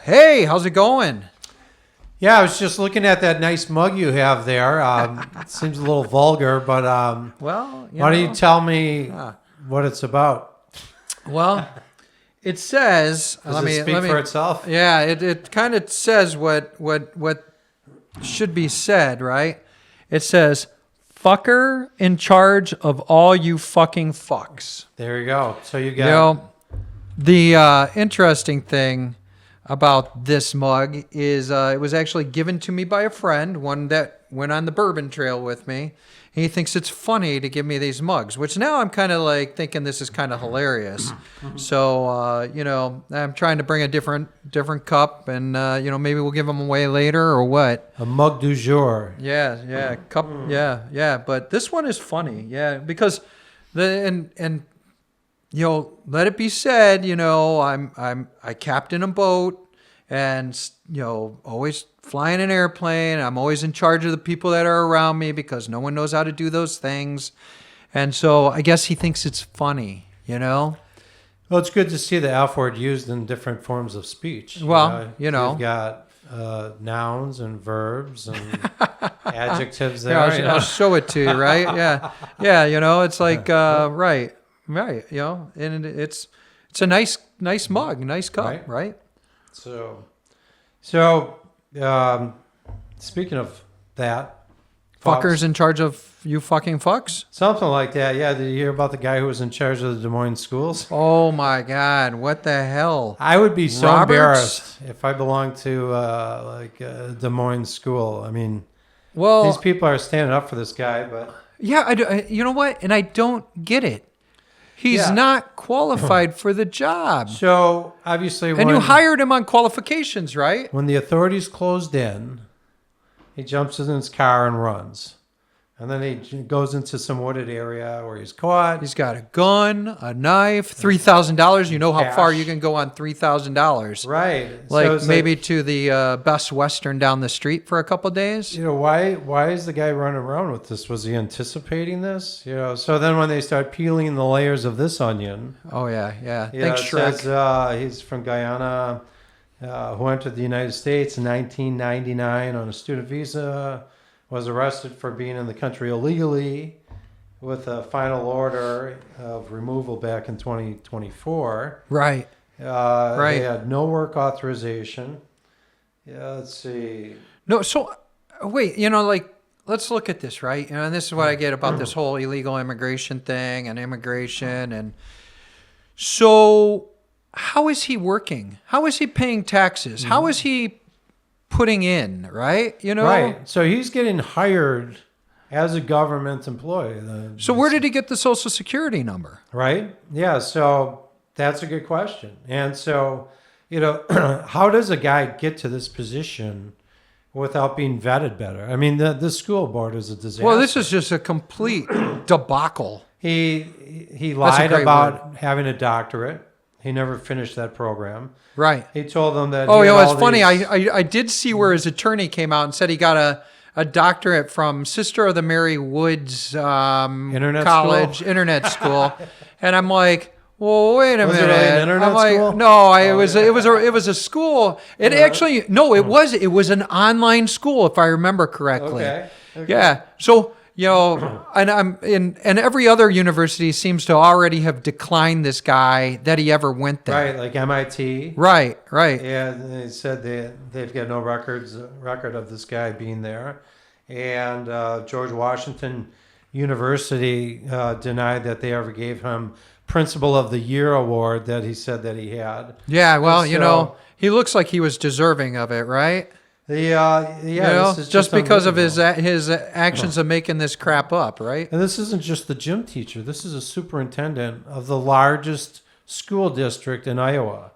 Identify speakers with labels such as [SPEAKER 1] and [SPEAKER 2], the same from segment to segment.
[SPEAKER 1] Hey, how's it going?
[SPEAKER 2] Yeah, I was just looking at that nice mug you have there. It seems a little vulgar, but
[SPEAKER 1] Well,
[SPEAKER 2] why don't you tell me what it's about?
[SPEAKER 1] Well, it says.
[SPEAKER 2] Does it speak for itself?
[SPEAKER 1] Yeah, it kind of says what should be said, right? It says, "Fucker in charge of all you fucking fucks."
[SPEAKER 2] There you go. So you got.
[SPEAKER 1] The interesting thing about this mug is it was actually given to me by a friend, one that went on the bourbon trail with me. He thinks it's funny to give me these mugs, which now I'm kind of like thinking this is kind of hilarious. So, I'm trying to bring a different cup and, maybe we'll give them away later or what.
[SPEAKER 2] A mug du jour.
[SPEAKER 1] Yeah, cup. Yeah. But this one is funny. Yeah, because let it be said, I captain a boat and, always flying an airplane. I'm always in charge of the people that are around me because no one knows how to do those things. And so I guess he thinks it's funny,
[SPEAKER 2] Well, it's good to see the F word used in different forms of speech.
[SPEAKER 1] Well,
[SPEAKER 2] You've got nouns and verbs and adjectives there.
[SPEAKER 1] Yeah, I'll show it to you, right? Yeah, it's like, right, and it's a nice mug, nice cup, right?
[SPEAKER 2] So, speaking of that,
[SPEAKER 1] fuckers in charge of you fucking fucks?
[SPEAKER 2] Something like that. Yeah. Did you hear about the guy who was in charge of the Des Moines schools?
[SPEAKER 1] Oh my God. What the hell?
[SPEAKER 2] I would be so embarrassed if I belonged to a Des Moines school. I mean, these people are standing up for this guy, but
[SPEAKER 1] yeah, you know what? And I don't get it. He's not qualified for the job.
[SPEAKER 2] So obviously,
[SPEAKER 1] and you hired him on qualifications, right?
[SPEAKER 2] When the authorities closed in, he jumps in his car and runs. And then he goes into some wooded area where he's caught.
[SPEAKER 1] He's got a gun, a knife, $3,000. You know how far you can go on $3,000.
[SPEAKER 2] Right.
[SPEAKER 1] Like maybe to the Best Western down the street for a couple of days.
[SPEAKER 2] Why is the guy running around with this? Was he anticipating this? So then when they start peeling the layers of this onion.
[SPEAKER 1] Oh, yeah. Thanks, Shrek.
[SPEAKER 2] Says, he's from Guyana, who entered the United States in 1999 on a student visa. Was arrested for being in the country illegally with a final order of removal back in 2024.
[SPEAKER 1] Right.
[SPEAKER 2] He had no work authorization. Yeah, let's see.
[SPEAKER 1] No, so wait, let's look at this, right? And this is what I get about this whole illegal immigration thing and immigration. And so how is he working? How is he paying taxes? How is he putting in, right?
[SPEAKER 2] Right. So he's getting hired as a government employee.
[SPEAKER 1] So where did he get the Social Security number?
[SPEAKER 2] Right. Yeah. So that's a good question. And so, how does a guy get to this position without being vetted better? I mean, the school board is a disaster.
[SPEAKER 1] Well, this is just a complete debacle.
[SPEAKER 2] He lied about having a doctorate. He never finished that program.
[SPEAKER 1] Right.
[SPEAKER 2] He told them that.
[SPEAKER 1] It's funny. I did see where his attorney came out and said he got a doctorate from Sister of the Mary Woods internet school, and I'm like, well, wait a minute.
[SPEAKER 2] Was it really an internet school?
[SPEAKER 1] No, it was a school. It actually it was an online school if I remember correctly.
[SPEAKER 2] Okay.
[SPEAKER 1] Yeah. So. And every other university seems to already have declined this guy that he ever went there.
[SPEAKER 2] Right, like MIT.
[SPEAKER 1] Right.
[SPEAKER 2] Yeah, they said they've got no record of this guy being there. And George Washington University denied that they ever gave him Principal of the Year award that he said that he had.
[SPEAKER 1] Yeah, well, he looks like he was deserving of it, right?
[SPEAKER 2] This is
[SPEAKER 1] just because of his actions of making this crap up, right?
[SPEAKER 2] And this isn't just the gym teacher. This is a superintendent of the largest school district in Iowa.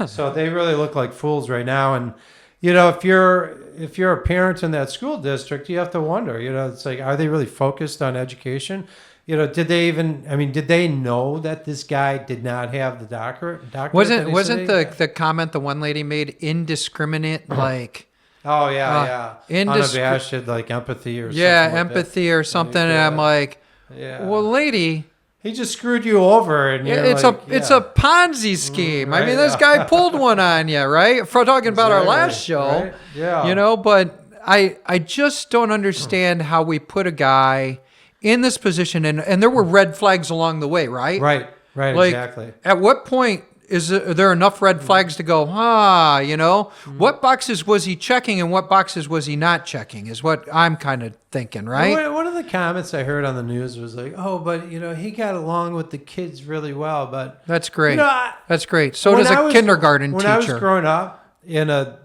[SPEAKER 2] So they really look like fools right now. And if you're a parent in that school district, you have to wonder. It's like, are they really focused on education? Did they know that this guy did not have the doctorate?
[SPEAKER 1] Wasn't the comment the one lady made indiscriminate like?
[SPEAKER 2] Oh, yeah. Unabashed, like empathy or something.
[SPEAKER 1] Yeah, empathy or something. And I'm like, well, lady,
[SPEAKER 2] he just screwed you over, and you're
[SPEAKER 1] It's
[SPEAKER 2] like,
[SPEAKER 1] it's a Ponzi scheme. I
[SPEAKER 2] right,
[SPEAKER 1] mean, this guy pulled one on you, right? For talking about our last show,
[SPEAKER 2] right? Yeah.
[SPEAKER 1] But I just don't understand how we put a guy in this position, and there were red flags along the way, right?
[SPEAKER 2] Right,
[SPEAKER 1] Like,
[SPEAKER 2] exactly.
[SPEAKER 1] at what point are there enough red flags to go, what boxes was he checking and what boxes was he not checking is what I'm kind of thinking, right?
[SPEAKER 2] One of the comments I heard on the news was like, "Oh, but he got along with the kids really well." But
[SPEAKER 1] That's great.
[SPEAKER 2] You know,
[SPEAKER 1] That's great. So does a kindergarten
[SPEAKER 2] when
[SPEAKER 1] teacher.
[SPEAKER 2] I was growing up in a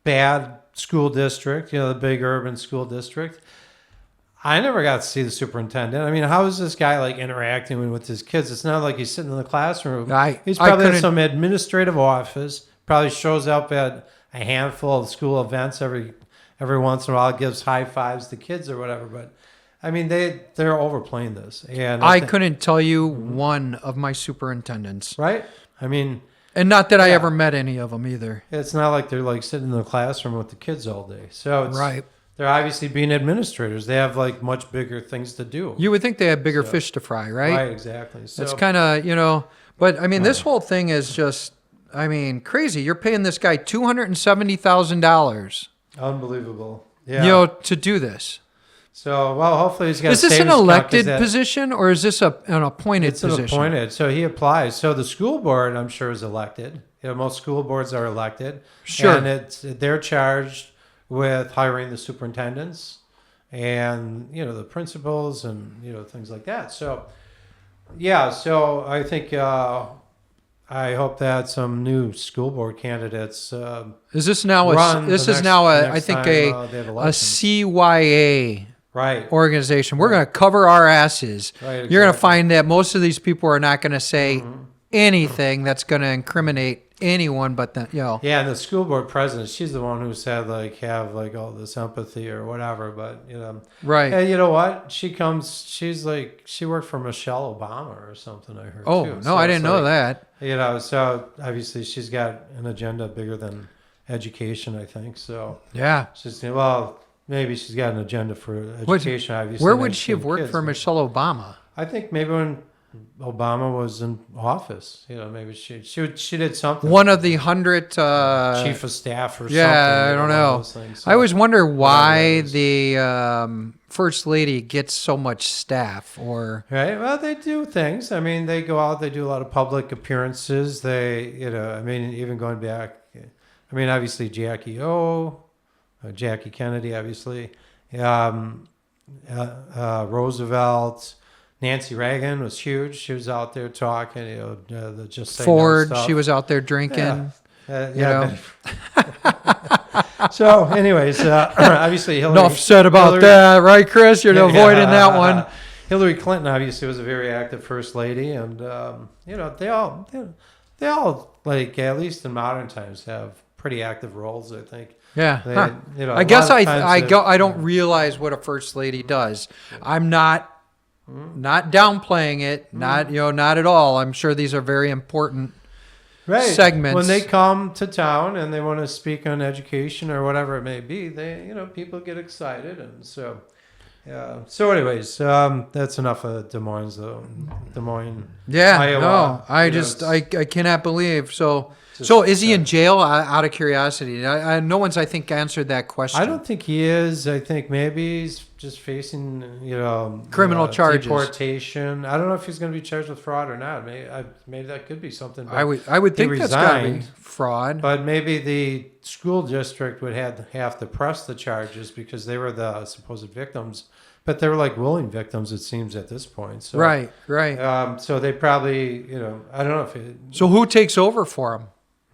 [SPEAKER 2] bad school district, the big urban school district, I never got to see the superintendent. I mean, how is this guy like interacting with his kids? It's not like he's sitting in the classroom. He's probably in some administrative office. Probably shows up at a handful of school events every once in a while. Gives high fives to kids or whatever. But I mean, they're overplaying this. And
[SPEAKER 1] I couldn't tell you one of my superintendents.
[SPEAKER 2] Right? I mean,
[SPEAKER 1] and not that I ever met any of them either.
[SPEAKER 2] It's not like they're like sitting in the classroom with the kids all day. So it's,
[SPEAKER 1] right.
[SPEAKER 2] They're obviously being administrators. They have like much bigger things to do.
[SPEAKER 1] You would think they have bigger fish to fry, right?
[SPEAKER 2] Right, exactly. So
[SPEAKER 1] it's kind of, but I mean, this whole thing is just, crazy. You're paying this guy $270,000.
[SPEAKER 2] Unbelievable. Yeah.
[SPEAKER 1] To do this.
[SPEAKER 2] So, well, hopefully he's got.
[SPEAKER 1] Is this an elected position or is this an appointed position?
[SPEAKER 2] It's appointed. So he applies. So the school board, I'm sure, is elected. Most school boards are elected.
[SPEAKER 1] Sure.
[SPEAKER 2] And they're charged with hiring the superintendents and the principals and things like that. So so I think I hope that some new school board candidates
[SPEAKER 1] is this now a CYA organization. We're going to cover our asses.
[SPEAKER 2] Right, exactly.
[SPEAKER 1] You're going to find that most of these people are not going to say anything that's going to incriminate anyone but
[SPEAKER 2] yeah, and the school board president, she's the one who said have all this empathy or whatever, but
[SPEAKER 1] right.
[SPEAKER 2] And you know what, she worked for Michelle Obama or something, I heard.
[SPEAKER 1] No, so I didn't know that.
[SPEAKER 2] So obviously she's got an agenda bigger than education, I think. So
[SPEAKER 1] yeah,
[SPEAKER 2] maybe she's got an agenda for education. Obviously,
[SPEAKER 1] where would she have worked for Michelle Obama?
[SPEAKER 2] I think maybe when Obama was in office, maybe she did something.
[SPEAKER 1] One of the 100
[SPEAKER 2] chief of staff or something.
[SPEAKER 1] Yeah, I don't know. I always wonder why the first lady gets so much staff. Or
[SPEAKER 2] right. Well, they do things. I mean, they go out. They do a lot of public appearances. They, even going back. I mean, obviously Jackie Kennedy, obviously, Roosevelt. Nancy Reagan was huge. She was out there talking, just saying
[SPEAKER 1] Ford,
[SPEAKER 2] stuff.
[SPEAKER 1] She was out there drinking.
[SPEAKER 2] So, anyways, obviously Hillary.
[SPEAKER 1] Enough said about that, right, Chris? You're avoiding that one.
[SPEAKER 2] Hillary Clinton obviously was a very active first lady, and they all at least in modern times have pretty active roles, I think.
[SPEAKER 1] Yeah. I guess I don't realize what a first lady does. I'm not downplaying it, not at all. I'm sure these are very important segments.
[SPEAKER 2] When they come to town and they want to speak on education or whatever it may be, people get excited, and so So anyways, that's enough of Des Moines, though. Des Moines, Iowa.
[SPEAKER 1] No, I cannot believe. So is he in jail? Out of curiosity, no one's, I think, answered that question.
[SPEAKER 2] I don't think he is. I think maybe he's just facing,
[SPEAKER 1] criminal charges,
[SPEAKER 2] deportation. I don't know if he's going to be charged with fraud or not. Maybe that could be something. But
[SPEAKER 1] I would think that's got to be fraud.
[SPEAKER 2] But maybe the school district would have to press the charges because they were the supposed victims. But they were like willing victims, it seems, at this point. So,
[SPEAKER 1] right.
[SPEAKER 2] So they probably, I don't know if it.
[SPEAKER 1] So who takes over for him?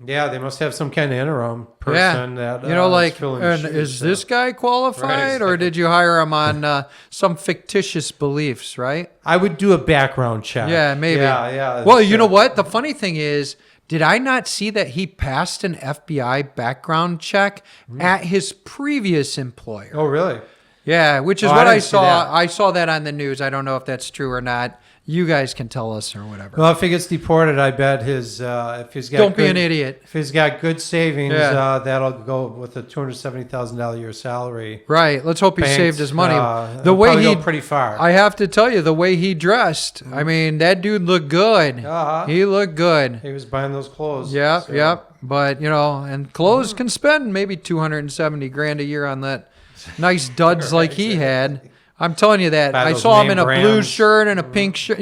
[SPEAKER 2] Yeah, they must have some kind of interim person that
[SPEAKER 1] is this guy qualified, right, exactly. Or did you hire him on some fictitious beliefs? Right.
[SPEAKER 2] I would do a background check.
[SPEAKER 1] Yeah, maybe.
[SPEAKER 2] Yeah.
[SPEAKER 1] Well, you know what? The funny thing is, did I not see that he passed an FBI background check at his previous employer?
[SPEAKER 2] Oh, really?
[SPEAKER 1] Yeah, which is what I saw. I saw that on the news. I don't know if that's true or not. You guys can tell us or whatever.
[SPEAKER 2] Well, if he gets deported, I bet if he's got
[SPEAKER 1] Don't be an idiot.
[SPEAKER 2] If he's got good savings,
[SPEAKER 1] Yeah.
[SPEAKER 2] that'll go with a $270,000 a year salary.
[SPEAKER 1] Right. Let's hope he
[SPEAKER 2] Banked,
[SPEAKER 1] saved his money. The
[SPEAKER 2] it'll
[SPEAKER 1] way
[SPEAKER 2] probably
[SPEAKER 1] he
[SPEAKER 2] go pretty far.
[SPEAKER 1] I have to tell you, the way he dressed. I mean, that dude looked good.
[SPEAKER 2] Uh-huh.
[SPEAKER 1] He looked good.
[SPEAKER 2] He was buying those clothes.
[SPEAKER 1] Yep,
[SPEAKER 2] so.
[SPEAKER 1] yep. But and clothes can spend maybe $270,000 a year on that nice duds like he had. I'm telling you that.
[SPEAKER 2] Buy
[SPEAKER 1] I
[SPEAKER 2] those
[SPEAKER 1] saw him
[SPEAKER 2] name
[SPEAKER 1] in a blue
[SPEAKER 2] brands.
[SPEAKER 1] shirt and a pink shirt,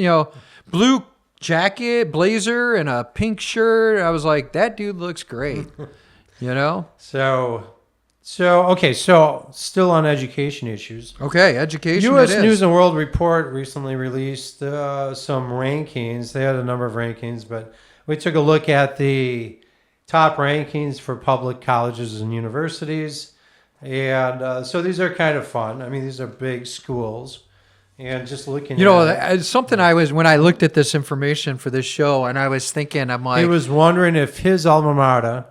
[SPEAKER 1] blue jacket, blazer, and a pink shirt. I was like, that dude looks great.
[SPEAKER 2] So okay. So still on education issues.
[SPEAKER 1] Okay, education.
[SPEAKER 2] U.S.
[SPEAKER 1] it is.
[SPEAKER 2] News and World Report recently released some rankings. They had a number of rankings, but we took a look at the top rankings for public colleges and universities. And so these are kind of fun. I mean, these are big schools. And just looking at
[SPEAKER 1] something when I looked at this information for this show, and I was thinking, I'm like,
[SPEAKER 2] he was wondering if his alma mater,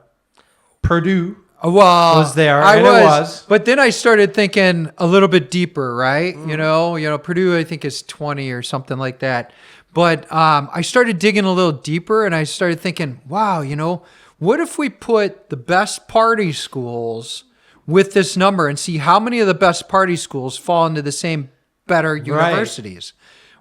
[SPEAKER 2] Purdue,
[SPEAKER 1] well,
[SPEAKER 2] was there,
[SPEAKER 1] I
[SPEAKER 2] and it was.
[SPEAKER 1] But then I started thinking a little bit deeper, right?
[SPEAKER 2] Mm.
[SPEAKER 1] Purdue, I think, is 20 or something like that. But I started digging a little deeper, and I started thinking, wow, what if we put the best party schools with this number and see how many of the best party schools fall into the same better universities?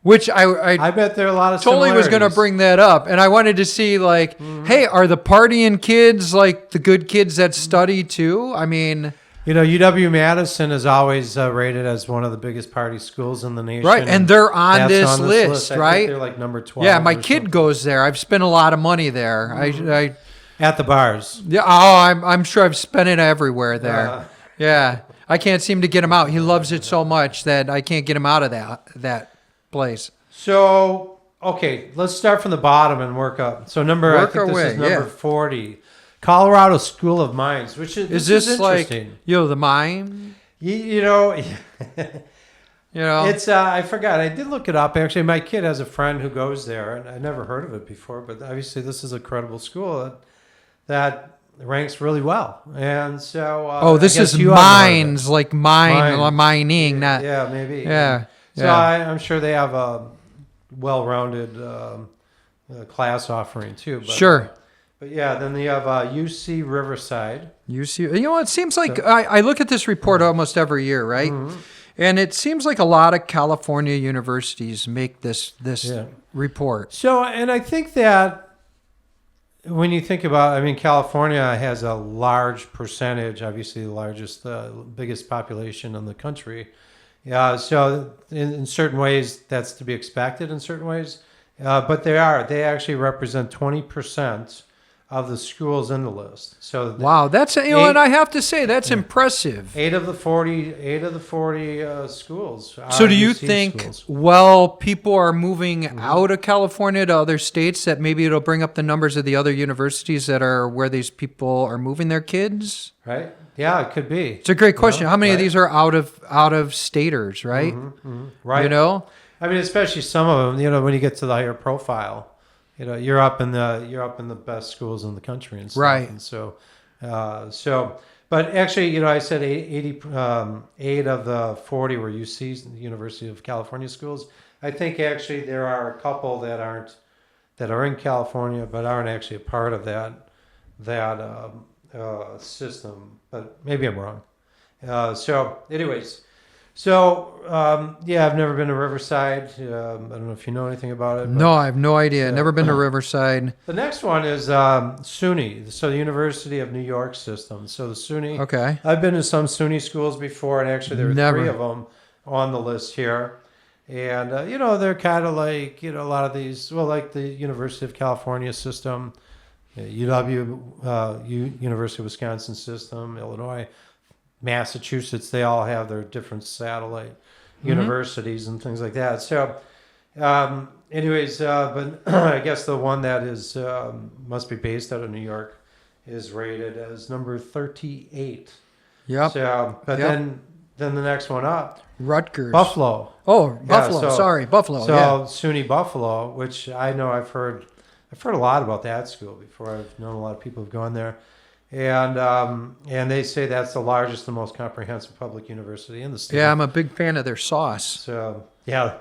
[SPEAKER 1] Which
[SPEAKER 2] I bet there are a lot of
[SPEAKER 1] totally was going to bring that up. And I wanted to see, like, hey, are the partying kids like the good kids that study too? I mean,
[SPEAKER 2] UW-Madison is always rated as one of the biggest party schools in the nation.
[SPEAKER 1] right. And they're on this list,
[SPEAKER 2] I
[SPEAKER 1] right?
[SPEAKER 2] think they're like number 12.
[SPEAKER 1] Yeah, my
[SPEAKER 2] or
[SPEAKER 1] kid
[SPEAKER 2] something.
[SPEAKER 1] goes there. I've spent a lot of money there. I
[SPEAKER 2] At the bars.
[SPEAKER 1] Yeah. I'm sure I've spent it everywhere there. Yeah. I can't seem to get him out. He loves it so much that I can't get him out of that place.
[SPEAKER 2] So, okay, let's start from the bottom and work up. So I think this is number 40. Colorado School of Mines, which is
[SPEAKER 1] this like,
[SPEAKER 2] interesting.
[SPEAKER 1] the mine?
[SPEAKER 2] It's I forgot. I did look it up. Actually, my kid has a friend who goes there, and I never heard of it before. But obviously, this is a credible school that ranks really well. And so,
[SPEAKER 1] this is mines, like mining, not
[SPEAKER 2] maybe.
[SPEAKER 1] Yeah.
[SPEAKER 2] So I'm sure they have a well-rounded class offering too. But,
[SPEAKER 1] sure.
[SPEAKER 2] But yeah, then you have UC Riverside.
[SPEAKER 1] It seems like I look at this report almost every year, right? Mm-hmm. And it seems like a lot of California universities make this report.
[SPEAKER 2] So, and I think that when you think about, California has a large percentage, obviously the largest, biggest population in the country. Yeah, so in certain ways that's to be expected in certain ways, but they actually represent 20% of the schools in the list. So
[SPEAKER 1] wow, that's and I have to say that's impressive.
[SPEAKER 2] 8 of the 40 schools.
[SPEAKER 1] So do you think
[SPEAKER 2] schools.
[SPEAKER 1] People are moving out of California to other states, that maybe it'll bring up the numbers of the other universities that are where these people are moving their kids?
[SPEAKER 2] Right. Yeah, it could be.
[SPEAKER 1] It's a great question. How many of these are out of staters, right?
[SPEAKER 2] Right. Especially some of them, when you get to the higher profile, you're up in the best schools in the country and stuff.
[SPEAKER 1] Right.
[SPEAKER 2] And so, but actually, I said 8 of the 40 were UC's, the University of California schools. I think actually there are a couple that are in California, but aren't actually a part of that system. But maybe I'm wrong. I've never been to Riverside. I don't know if you know anything about it.
[SPEAKER 1] No, I have no idea. Never been to Riverside.
[SPEAKER 2] The next one is SUNY, so the University of New York system. So the SUNY.
[SPEAKER 1] Okay.
[SPEAKER 2] I've been to some SUNY schools before, and actually there are 3 of them on the list here. And, they're kind of like, a lot of these, like the University of California system, University of Wisconsin system, Illinois, Massachusetts, they all have their different satellite universities and things like that. So, but I guess the one that is must be based out of New York is rated as number 38.
[SPEAKER 1] Yep.
[SPEAKER 2] So, then the next one up,
[SPEAKER 1] Rutgers,
[SPEAKER 2] Buffalo.
[SPEAKER 1] Oh, Buffalo. Sorry, Buffalo.
[SPEAKER 2] So SUNY Buffalo, which I know I've heard a lot about that school before. I've known a lot of people who've gone there. And they say that's the largest and most comprehensive public university in the state.
[SPEAKER 1] Yeah, I'm a big fan of their sauce.
[SPEAKER 2] So, yeah.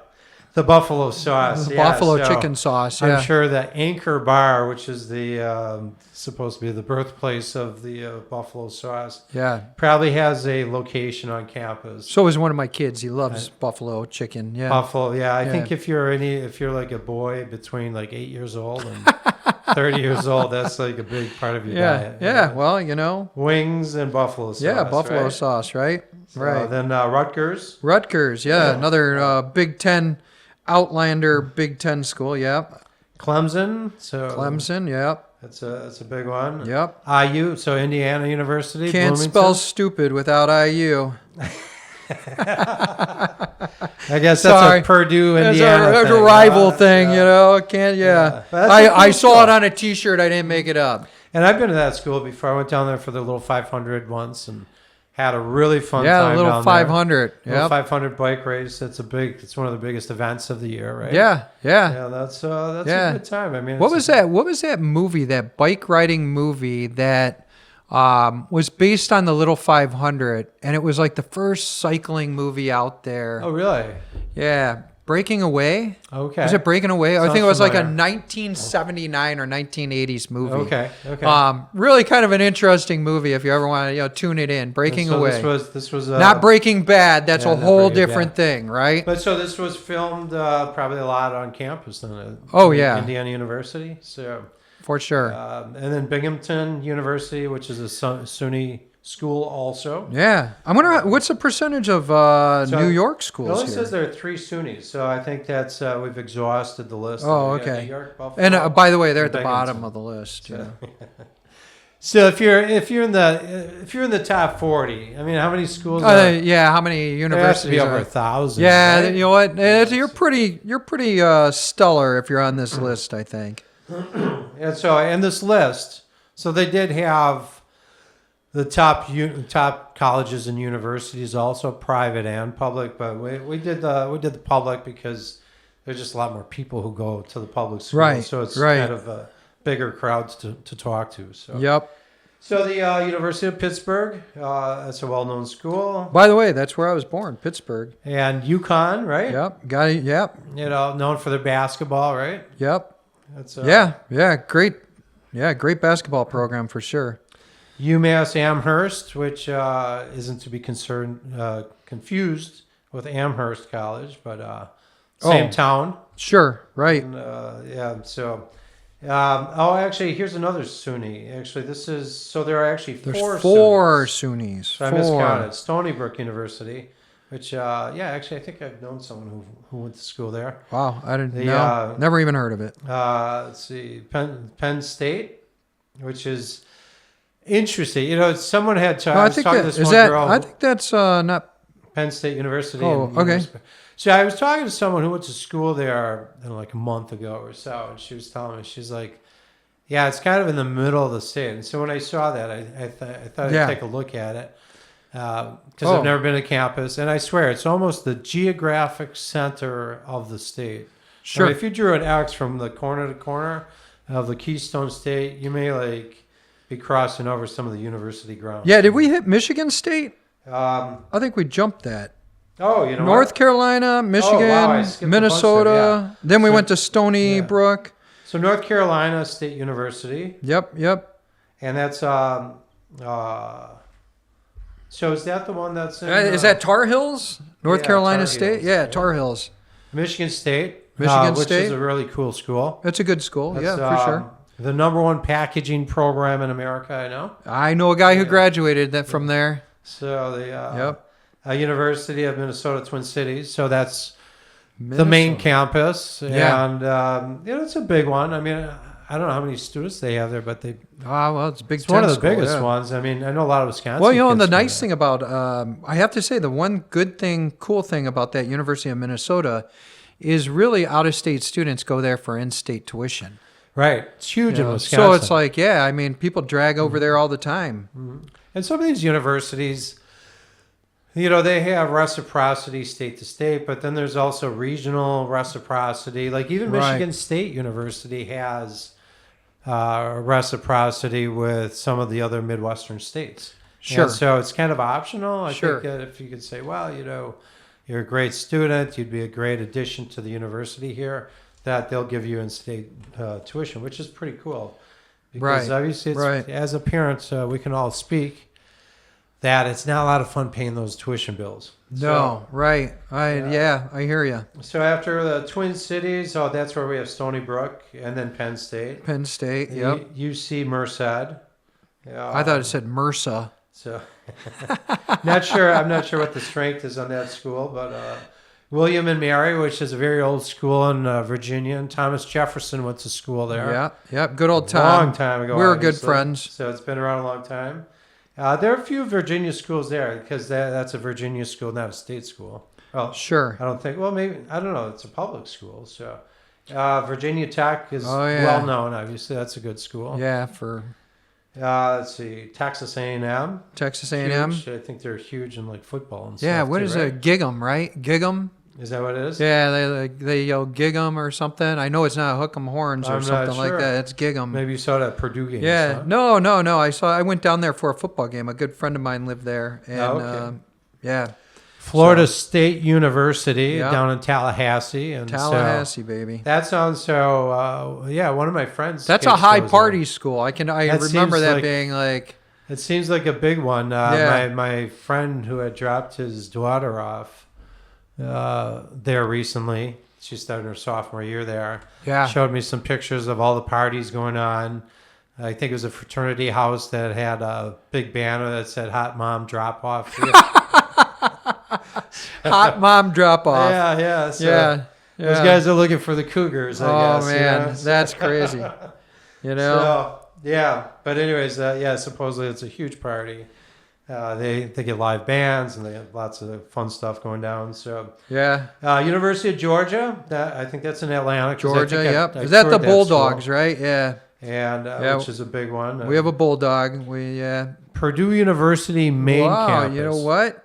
[SPEAKER 2] The buffalo sauce.
[SPEAKER 1] The
[SPEAKER 2] yeah,
[SPEAKER 1] buffalo
[SPEAKER 2] so
[SPEAKER 1] chicken sauce. Yeah.
[SPEAKER 2] I'm sure the Anchor Bar, which is the supposed to be the birthplace of the buffalo sauce,
[SPEAKER 1] Yeah.
[SPEAKER 2] probably has a location on campus.
[SPEAKER 1] So is one of my kids. He loves buffalo chicken. Yeah.
[SPEAKER 2] Buffalo, yeah. I
[SPEAKER 1] Yeah.
[SPEAKER 2] think if you're like a boy between like 8 years old and 30 years old, that's like a big part of your
[SPEAKER 1] Yeah.
[SPEAKER 2] diet.
[SPEAKER 1] Yeah. Well,
[SPEAKER 2] Wings and buffalo sauce.
[SPEAKER 1] yeah, buffalo
[SPEAKER 2] right?
[SPEAKER 1] sauce, right?
[SPEAKER 2] So
[SPEAKER 1] Right.
[SPEAKER 2] then Rutgers.
[SPEAKER 1] Rutgers, yeah, another Big Ten Outlander Big Ten school. Yep.
[SPEAKER 2] Clemson. So
[SPEAKER 1] Clemson. Yep.
[SPEAKER 2] that's a big one.
[SPEAKER 1] Yep.
[SPEAKER 2] IU. So Indiana University.
[SPEAKER 1] Can't
[SPEAKER 2] Bloomington.
[SPEAKER 1] spell stupid without IU.
[SPEAKER 2] I guess
[SPEAKER 1] Sorry.
[SPEAKER 2] that's a Purdue,
[SPEAKER 1] It's
[SPEAKER 2] Indiana
[SPEAKER 1] a
[SPEAKER 2] thing,
[SPEAKER 1] rival
[SPEAKER 2] huh?
[SPEAKER 1] thing,
[SPEAKER 2] Yeah.
[SPEAKER 1] you know. Can't. Yeah.
[SPEAKER 2] But that's a cool
[SPEAKER 1] I saw
[SPEAKER 2] school.
[SPEAKER 1] it on a T-shirt. I didn't make it up.
[SPEAKER 2] And I've been to that school before. I went down there for the little 500 once and had a really fun
[SPEAKER 1] Yeah,
[SPEAKER 2] time
[SPEAKER 1] the little
[SPEAKER 2] down
[SPEAKER 1] 500.
[SPEAKER 2] there. Little
[SPEAKER 1] Yep.
[SPEAKER 2] 500 bike race. It's one of the biggest events of the year, right?
[SPEAKER 1] Yeah. Yeah.
[SPEAKER 2] Yeah, that's
[SPEAKER 1] Yeah.
[SPEAKER 2] a good time. I mean,
[SPEAKER 1] What was that? What was that movie? That bike riding movie that was based on the Little 500, and it was like the first cycling movie out there.
[SPEAKER 2] Oh, really?
[SPEAKER 1] Yeah, Breaking Away.
[SPEAKER 2] Okay.
[SPEAKER 1] Was it Breaking Away? I
[SPEAKER 2] Sounds
[SPEAKER 1] think it was like a
[SPEAKER 2] familiar.
[SPEAKER 1] 1979 or 1980s movie.
[SPEAKER 2] Okay. Okay.
[SPEAKER 1] Really kind of an interesting movie if you ever want to tune it in. Breaking
[SPEAKER 2] So
[SPEAKER 1] Away.
[SPEAKER 2] This was
[SPEAKER 1] Not Breaking Bad. That's
[SPEAKER 2] yeah,
[SPEAKER 1] a
[SPEAKER 2] not
[SPEAKER 1] whole
[SPEAKER 2] Breaking
[SPEAKER 1] different
[SPEAKER 2] Bad.
[SPEAKER 1] thing, right?
[SPEAKER 2] But so this was filmed probably a lot on campus then.
[SPEAKER 1] Oh, yeah.
[SPEAKER 2] Indiana University. So.
[SPEAKER 1] For sure.
[SPEAKER 2] And then Binghamton University, which is a SUNY school also.
[SPEAKER 1] Yeah. I'm wondering what's the percentage of New York
[SPEAKER 2] It
[SPEAKER 1] schools
[SPEAKER 2] only
[SPEAKER 1] here?
[SPEAKER 2] says there are 3 SUNYs, so I think that's we've exhausted the list.
[SPEAKER 1] Oh,
[SPEAKER 2] We got
[SPEAKER 1] okay.
[SPEAKER 2] New York, Buffalo,
[SPEAKER 1] And by the way, they're at the
[SPEAKER 2] Binghamton.
[SPEAKER 1] bottom of the list. Yeah.
[SPEAKER 2] So if you're in the top 40, I mean, how many schools?
[SPEAKER 1] Yeah. How many
[SPEAKER 2] There has to
[SPEAKER 1] universities
[SPEAKER 2] be over
[SPEAKER 1] are?
[SPEAKER 2] 1,000.
[SPEAKER 1] Yeah.
[SPEAKER 2] right?
[SPEAKER 1] You know what? You're pretty stellar if you're on this list, I think.
[SPEAKER 2] And so in this list, so they did have the top colleges and universities, also private and public, but we did the public because there's just a lot more people who go to the public school,
[SPEAKER 1] Right,
[SPEAKER 2] so it's
[SPEAKER 1] right.
[SPEAKER 2] kind of a bigger crowds to talk to. So
[SPEAKER 1] Yep.
[SPEAKER 2] So the University of Pittsburgh, that's a well-known school,
[SPEAKER 1] By the way, that's where I was born, Pittsburgh.
[SPEAKER 2] and UConn, right?
[SPEAKER 1] Yep. Got it. Yep.
[SPEAKER 2] Known for their basketball, right?
[SPEAKER 1] Yep.
[SPEAKER 2] That's
[SPEAKER 1] Yeah. Great. Yeah. Great basketball program for sure.
[SPEAKER 2] UMass Amherst, which isn't to be confused with Amherst College, but same town.
[SPEAKER 1] Sure. Right.
[SPEAKER 2] And, so. Actually, here's another SUNY. Actually, there are actually
[SPEAKER 1] There's
[SPEAKER 2] four
[SPEAKER 1] four
[SPEAKER 2] SUNYs.
[SPEAKER 1] SUNYs.
[SPEAKER 2] So I miscounted. Stony Brook University, which, actually, I think I've known someone who went to school there.
[SPEAKER 1] Wow. I didn't
[SPEAKER 2] The,
[SPEAKER 1] know. Never even heard of it.
[SPEAKER 2] Let's see, Penn State, which is interesting. Someone had
[SPEAKER 1] No,
[SPEAKER 2] I
[SPEAKER 1] I
[SPEAKER 2] was
[SPEAKER 1] think
[SPEAKER 2] talking
[SPEAKER 1] that,
[SPEAKER 2] to this
[SPEAKER 1] is
[SPEAKER 2] one
[SPEAKER 1] that.
[SPEAKER 2] girl.
[SPEAKER 1] I think that's not.
[SPEAKER 2] Penn State University.
[SPEAKER 1] Oh,
[SPEAKER 2] in
[SPEAKER 1] okay.
[SPEAKER 2] US. So I was talking to someone who went to school there like a month ago or so, and she was telling me, she's like, yeah, it's kind of in the middle of the state. And so when I saw that, I thought
[SPEAKER 1] Yeah.
[SPEAKER 2] I'd take a look at it because
[SPEAKER 1] Oh.
[SPEAKER 2] I've never been to campus. And I swear, it's almost the geographic center of the state.
[SPEAKER 1] Sure.
[SPEAKER 2] I mean, if you drew an X from the corner to corner of the Keystone State, you may be crossing over some of the university grounds.
[SPEAKER 1] Yeah. Did we hit Michigan State?
[SPEAKER 2] I
[SPEAKER 1] think we jumped that.
[SPEAKER 2] North
[SPEAKER 1] North Carolina, Michigan,
[SPEAKER 2] I skipped a bunch
[SPEAKER 1] Minnesota.
[SPEAKER 2] there, yeah.
[SPEAKER 1] Then we
[SPEAKER 2] So-
[SPEAKER 1] went to Stony
[SPEAKER 2] yeah.
[SPEAKER 1] Brook.
[SPEAKER 2] So North Carolina State University,
[SPEAKER 1] Yep.
[SPEAKER 2] and that's so is that the one that's in,
[SPEAKER 1] Is that Tar Heels? North
[SPEAKER 2] yeah,
[SPEAKER 1] Carolina
[SPEAKER 2] Tar
[SPEAKER 1] State?
[SPEAKER 2] Heels,
[SPEAKER 1] Yeah,
[SPEAKER 2] yeah.
[SPEAKER 1] Tar Heels.
[SPEAKER 2] Michigan State?
[SPEAKER 1] Michigan
[SPEAKER 2] which
[SPEAKER 1] State.
[SPEAKER 2] is a really cool school.
[SPEAKER 1] That's a good school.
[SPEAKER 2] That's,
[SPEAKER 1] yeah, for sure.
[SPEAKER 2] The #1 packaging program in America, I know.
[SPEAKER 1] I know a guy who graduated from there.
[SPEAKER 2] So the
[SPEAKER 1] Yep.
[SPEAKER 2] University of Minnesota Twin Cities. So that's the main campus,
[SPEAKER 1] Yeah.
[SPEAKER 2] and it's a big one. I mean, I don't know how many students they have there, but
[SPEAKER 1] Well, it's a Big
[SPEAKER 2] it's
[SPEAKER 1] Ten
[SPEAKER 2] one of the
[SPEAKER 1] school,
[SPEAKER 2] biggest
[SPEAKER 1] yeah.
[SPEAKER 2] ones. I mean, I know a lot of Wisconsin.
[SPEAKER 1] Well, and the
[SPEAKER 2] kids go
[SPEAKER 1] nice
[SPEAKER 2] there.
[SPEAKER 1] thing about, I have to say, the one cool thing about that University of Minnesota is really out-of-state students go there for in-state tuition.
[SPEAKER 2] Right, it's huge
[SPEAKER 1] You
[SPEAKER 2] in
[SPEAKER 1] know,
[SPEAKER 2] Wisconsin.
[SPEAKER 1] so it's like, yeah, I mean, people drag over there all the time.
[SPEAKER 2] And some of these universities, they have reciprocity state to state, but then there's also regional reciprocity. Like even
[SPEAKER 1] Right.
[SPEAKER 2] Michigan State University has reciprocity with some of the other Midwestern states.
[SPEAKER 1] Sure.
[SPEAKER 2] And so it's kind of optional. I
[SPEAKER 1] Sure.
[SPEAKER 2] think if you could say, well, you're a great student, you'd be a great addition to the university here, that they'll give you in-state tuition, which is pretty cool. Because
[SPEAKER 1] Right,
[SPEAKER 2] obviously,
[SPEAKER 1] right.
[SPEAKER 2] as a parent, we can all speak that it's not a lot of fun paying those tuition bills.
[SPEAKER 1] No, right. I hear you.
[SPEAKER 2] So after the Twin Cities, that's where we have Stony Brook, and then Penn State.
[SPEAKER 1] Penn State, yep.
[SPEAKER 2] UC Merced.
[SPEAKER 1] I thought it said MRSA.
[SPEAKER 2] So, not sure. I'm not sure what the strength is on that school, but William and Mary, which is a very old school in Virginia, and Thomas Jefferson went to school there.
[SPEAKER 1] Yeah. Good old time.
[SPEAKER 2] Long time ago.
[SPEAKER 1] We were good
[SPEAKER 2] obviously.
[SPEAKER 1] friends.
[SPEAKER 2] So it's been around a long time. There are a few Virginia schools there because that's a Virginia school, not a state school. Well,
[SPEAKER 1] Sure.
[SPEAKER 2] I don't think. Well, maybe I don't know. It's a public school, so Virginia Tech is
[SPEAKER 1] Oh, yeah.
[SPEAKER 2] well known. Obviously, that's a good school.
[SPEAKER 1] Yeah, for
[SPEAKER 2] Let's see, Texas A&M.
[SPEAKER 1] Texas A&M.
[SPEAKER 2] Huge. I think they're huge in like football and
[SPEAKER 1] Yeah,
[SPEAKER 2] stuff.
[SPEAKER 1] what
[SPEAKER 2] too,
[SPEAKER 1] is
[SPEAKER 2] right?
[SPEAKER 1] it? Gig'em, right? Gig'em?
[SPEAKER 2] Is that what it is?
[SPEAKER 1] Yeah, they yell Gig'em or something. I know it's not Hook'em Horns or
[SPEAKER 2] I'm not
[SPEAKER 1] something like
[SPEAKER 2] sure.
[SPEAKER 1] that. It's Gig'em.
[SPEAKER 2] Maybe you saw that Purdue game.
[SPEAKER 1] Yeah,
[SPEAKER 2] huh?
[SPEAKER 1] no. I went down there for a football game. A good friend of mine lived there, and
[SPEAKER 2] okay.
[SPEAKER 1] yeah,
[SPEAKER 2] Florida State University
[SPEAKER 1] Yeah.
[SPEAKER 2] down in Tallahassee. And
[SPEAKER 1] Tallahassee, baby.
[SPEAKER 2] So, that sounds so. Yeah, one of my friends.
[SPEAKER 1] That's a
[SPEAKER 2] kids
[SPEAKER 1] high
[SPEAKER 2] goes
[SPEAKER 1] party
[SPEAKER 2] there.
[SPEAKER 1] school. I
[SPEAKER 2] That
[SPEAKER 1] remember
[SPEAKER 2] seems
[SPEAKER 1] that
[SPEAKER 2] like-
[SPEAKER 1] being like
[SPEAKER 2] It seems like a big one.
[SPEAKER 1] Yeah.
[SPEAKER 2] My friend who had dropped his daughter off there recently. She started her sophomore year there.
[SPEAKER 1] Yeah.
[SPEAKER 2] Showed me some pictures of all the parties going on. I think it was a fraternity house that had a big banner that said "Hot Mom Drop Off."
[SPEAKER 1] hot mom drop off.
[SPEAKER 2] Yeah. So
[SPEAKER 1] Yeah.
[SPEAKER 2] those guys are looking for the Cougars. I guess.
[SPEAKER 1] Oh man,
[SPEAKER 2] you know?
[SPEAKER 1] that's crazy. You know.
[SPEAKER 2] So, yeah, but anyways, supposedly it's a huge party. They get live bands and they have lots of fun stuff going down. So
[SPEAKER 1] Yeah.
[SPEAKER 2] University of Georgia, I think that's in Atlanta. 'cause I
[SPEAKER 1] Georgia,
[SPEAKER 2] think
[SPEAKER 1] yep.
[SPEAKER 2] I
[SPEAKER 1] Is that the
[SPEAKER 2] toured
[SPEAKER 1] Bulldogs,
[SPEAKER 2] school,
[SPEAKER 1] right? Yeah.
[SPEAKER 2] and
[SPEAKER 1] Yeah.
[SPEAKER 2] which is a big one.
[SPEAKER 1] We have a Bulldog.
[SPEAKER 2] Purdue University main
[SPEAKER 1] Wow,
[SPEAKER 2] campus.
[SPEAKER 1] you know what?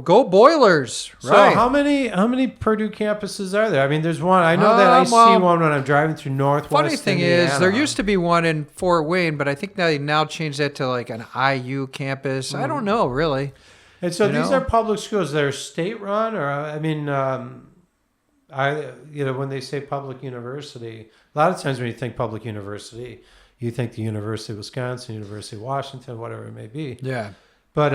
[SPEAKER 1] Go Boilers.
[SPEAKER 2] So
[SPEAKER 1] Right.
[SPEAKER 2] how many Purdue campuses are there? I mean, there's one. I know that I see
[SPEAKER 1] well,
[SPEAKER 2] one when I'm driving through Northwest.
[SPEAKER 1] Funny thing is, there
[SPEAKER 2] Indiana.
[SPEAKER 1] used to be one in Fort Wayne, but I think they now changed that to like an IU campus. I don't know, really.
[SPEAKER 2] And so
[SPEAKER 1] You
[SPEAKER 2] these
[SPEAKER 1] know?
[SPEAKER 2] are public schools. They're state run, or I mean, when they say public university, a lot of times when you think public university, you think the University of Wisconsin, University of Washington, whatever it may be.
[SPEAKER 1] Yeah.
[SPEAKER 2] But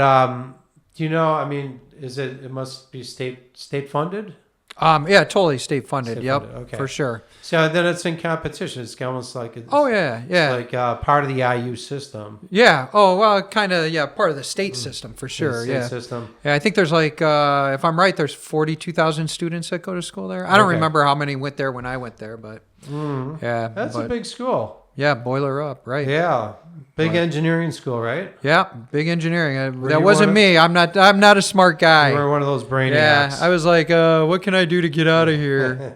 [SPEAKER 2] do you know? I mean, it must be state funded?
[SPEAKER 1] Yeah, totally state funded.
[SPEAKER 2] State
[SPEAKER 1] Yep,
[SPEAKER 2] funded, okay.
[SPEAKER 1] for sure.
[SPEAKER 2] So then it's in competition. It's almost like it's,
[SPEAKER 1] Oh yeah, yeah,
[SPEAKER 2] it's like part of the IU system.
[SPEAKER 1] yeah. Oh well, kind of. Yeah, part of the state system for sure.
[SPEAKER 2] State
[SPEAKER 1] Yeah.
[SPEAKER 2] system.
[SPEAKER 1] Yeah, I think there's like, if I'm right, there's 42,000 students that go to school there. I don't
[SPEAKER 2] Okay.
[SPEAKER 1] remember how many went there when I went there, but yeah,
[SPEAKER 2] That's a big school.
[SPEAKER 1] yeah, Boiler Up, right?
[SPEAKER 2] Yeah, big
[SPEAKER 1] But-
[SPEAKER 2] engineering school, right?
[SPEAKER 1] Yeah, big engineering. That
[SPEAKER 2] you
[SPEAKER 1] wasn't
[SPEAKER 2] one of-
[SPEAKER 1] me. I'm not a smart guy.
[SPEAKER 2] You were one of those brainiacs.
[SPEAKER 1] Yeah, I was like, what can I do to get out of here?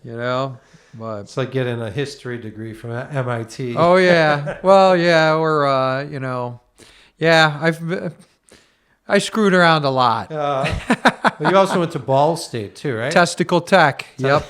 [SPEAKER 1] You know, but
[SPEAKER 2] It's like getting a history degree from MIT.
[SPEAKER 1] oh yeah, well yeah, or yeah, I screwed around a lot.
[SPEAKER 2] But you also went to Ball State too, right?
[SPEAKER 1] Testicle Tech. Yep.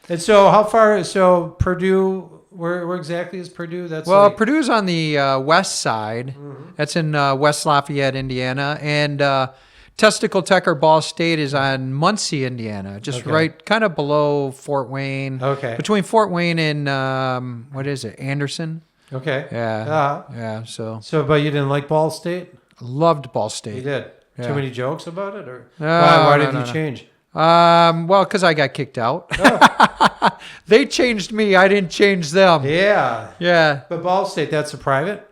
[SPEAKER 2] And so how far? So Purdue, where exactly is Purdue? That's
[SPEAKER 1] Well,
[SPEAKER 2] like,
[SPEAKER 1] Purdue's on the west side. That's in West Lafayette, Indiana, and Testicle Tech or Ball State is on Muncie, Indiana, just
[SPEAKER 2] Okay.
[SPEAKER 1] right, kind of below Fort Wayne.
[SPEAKER 2] Okay.
[SPEAKER 1] Between Fort Wayne and what is it, Anderson?
[SPEAKER 2] Okay.
[SPEAKER 1] Yeah. Yeah. So
[SPEAKER 2] So, but you didn't like Ball State?
[SPEAKER 1] loved Ball
[SPEAKER 2] You
[SPEAKER 1] State.
[SPEAKER 2] did.
[SPEAKER 1] Yeah.
[SPEAKER 2] Too many jokes about it, or
[SPEAKER 1] No,
[SPEAKER 2] why
[SPEAKER 1] no,
[SPEAKER 2] did
[SPEAKER 1] no,
[SPEAKER 2] you
[SPEAKER 1] no.
[SPEAKER 2] change?
[SPEAKER 1] Well, because I got kicked out. They changed me. I didn't change them.
[SPEAKER 2] Yeah.
[SPEAKER 1] Yeah.
[SPEAKER 2] But Ball State, that's a private.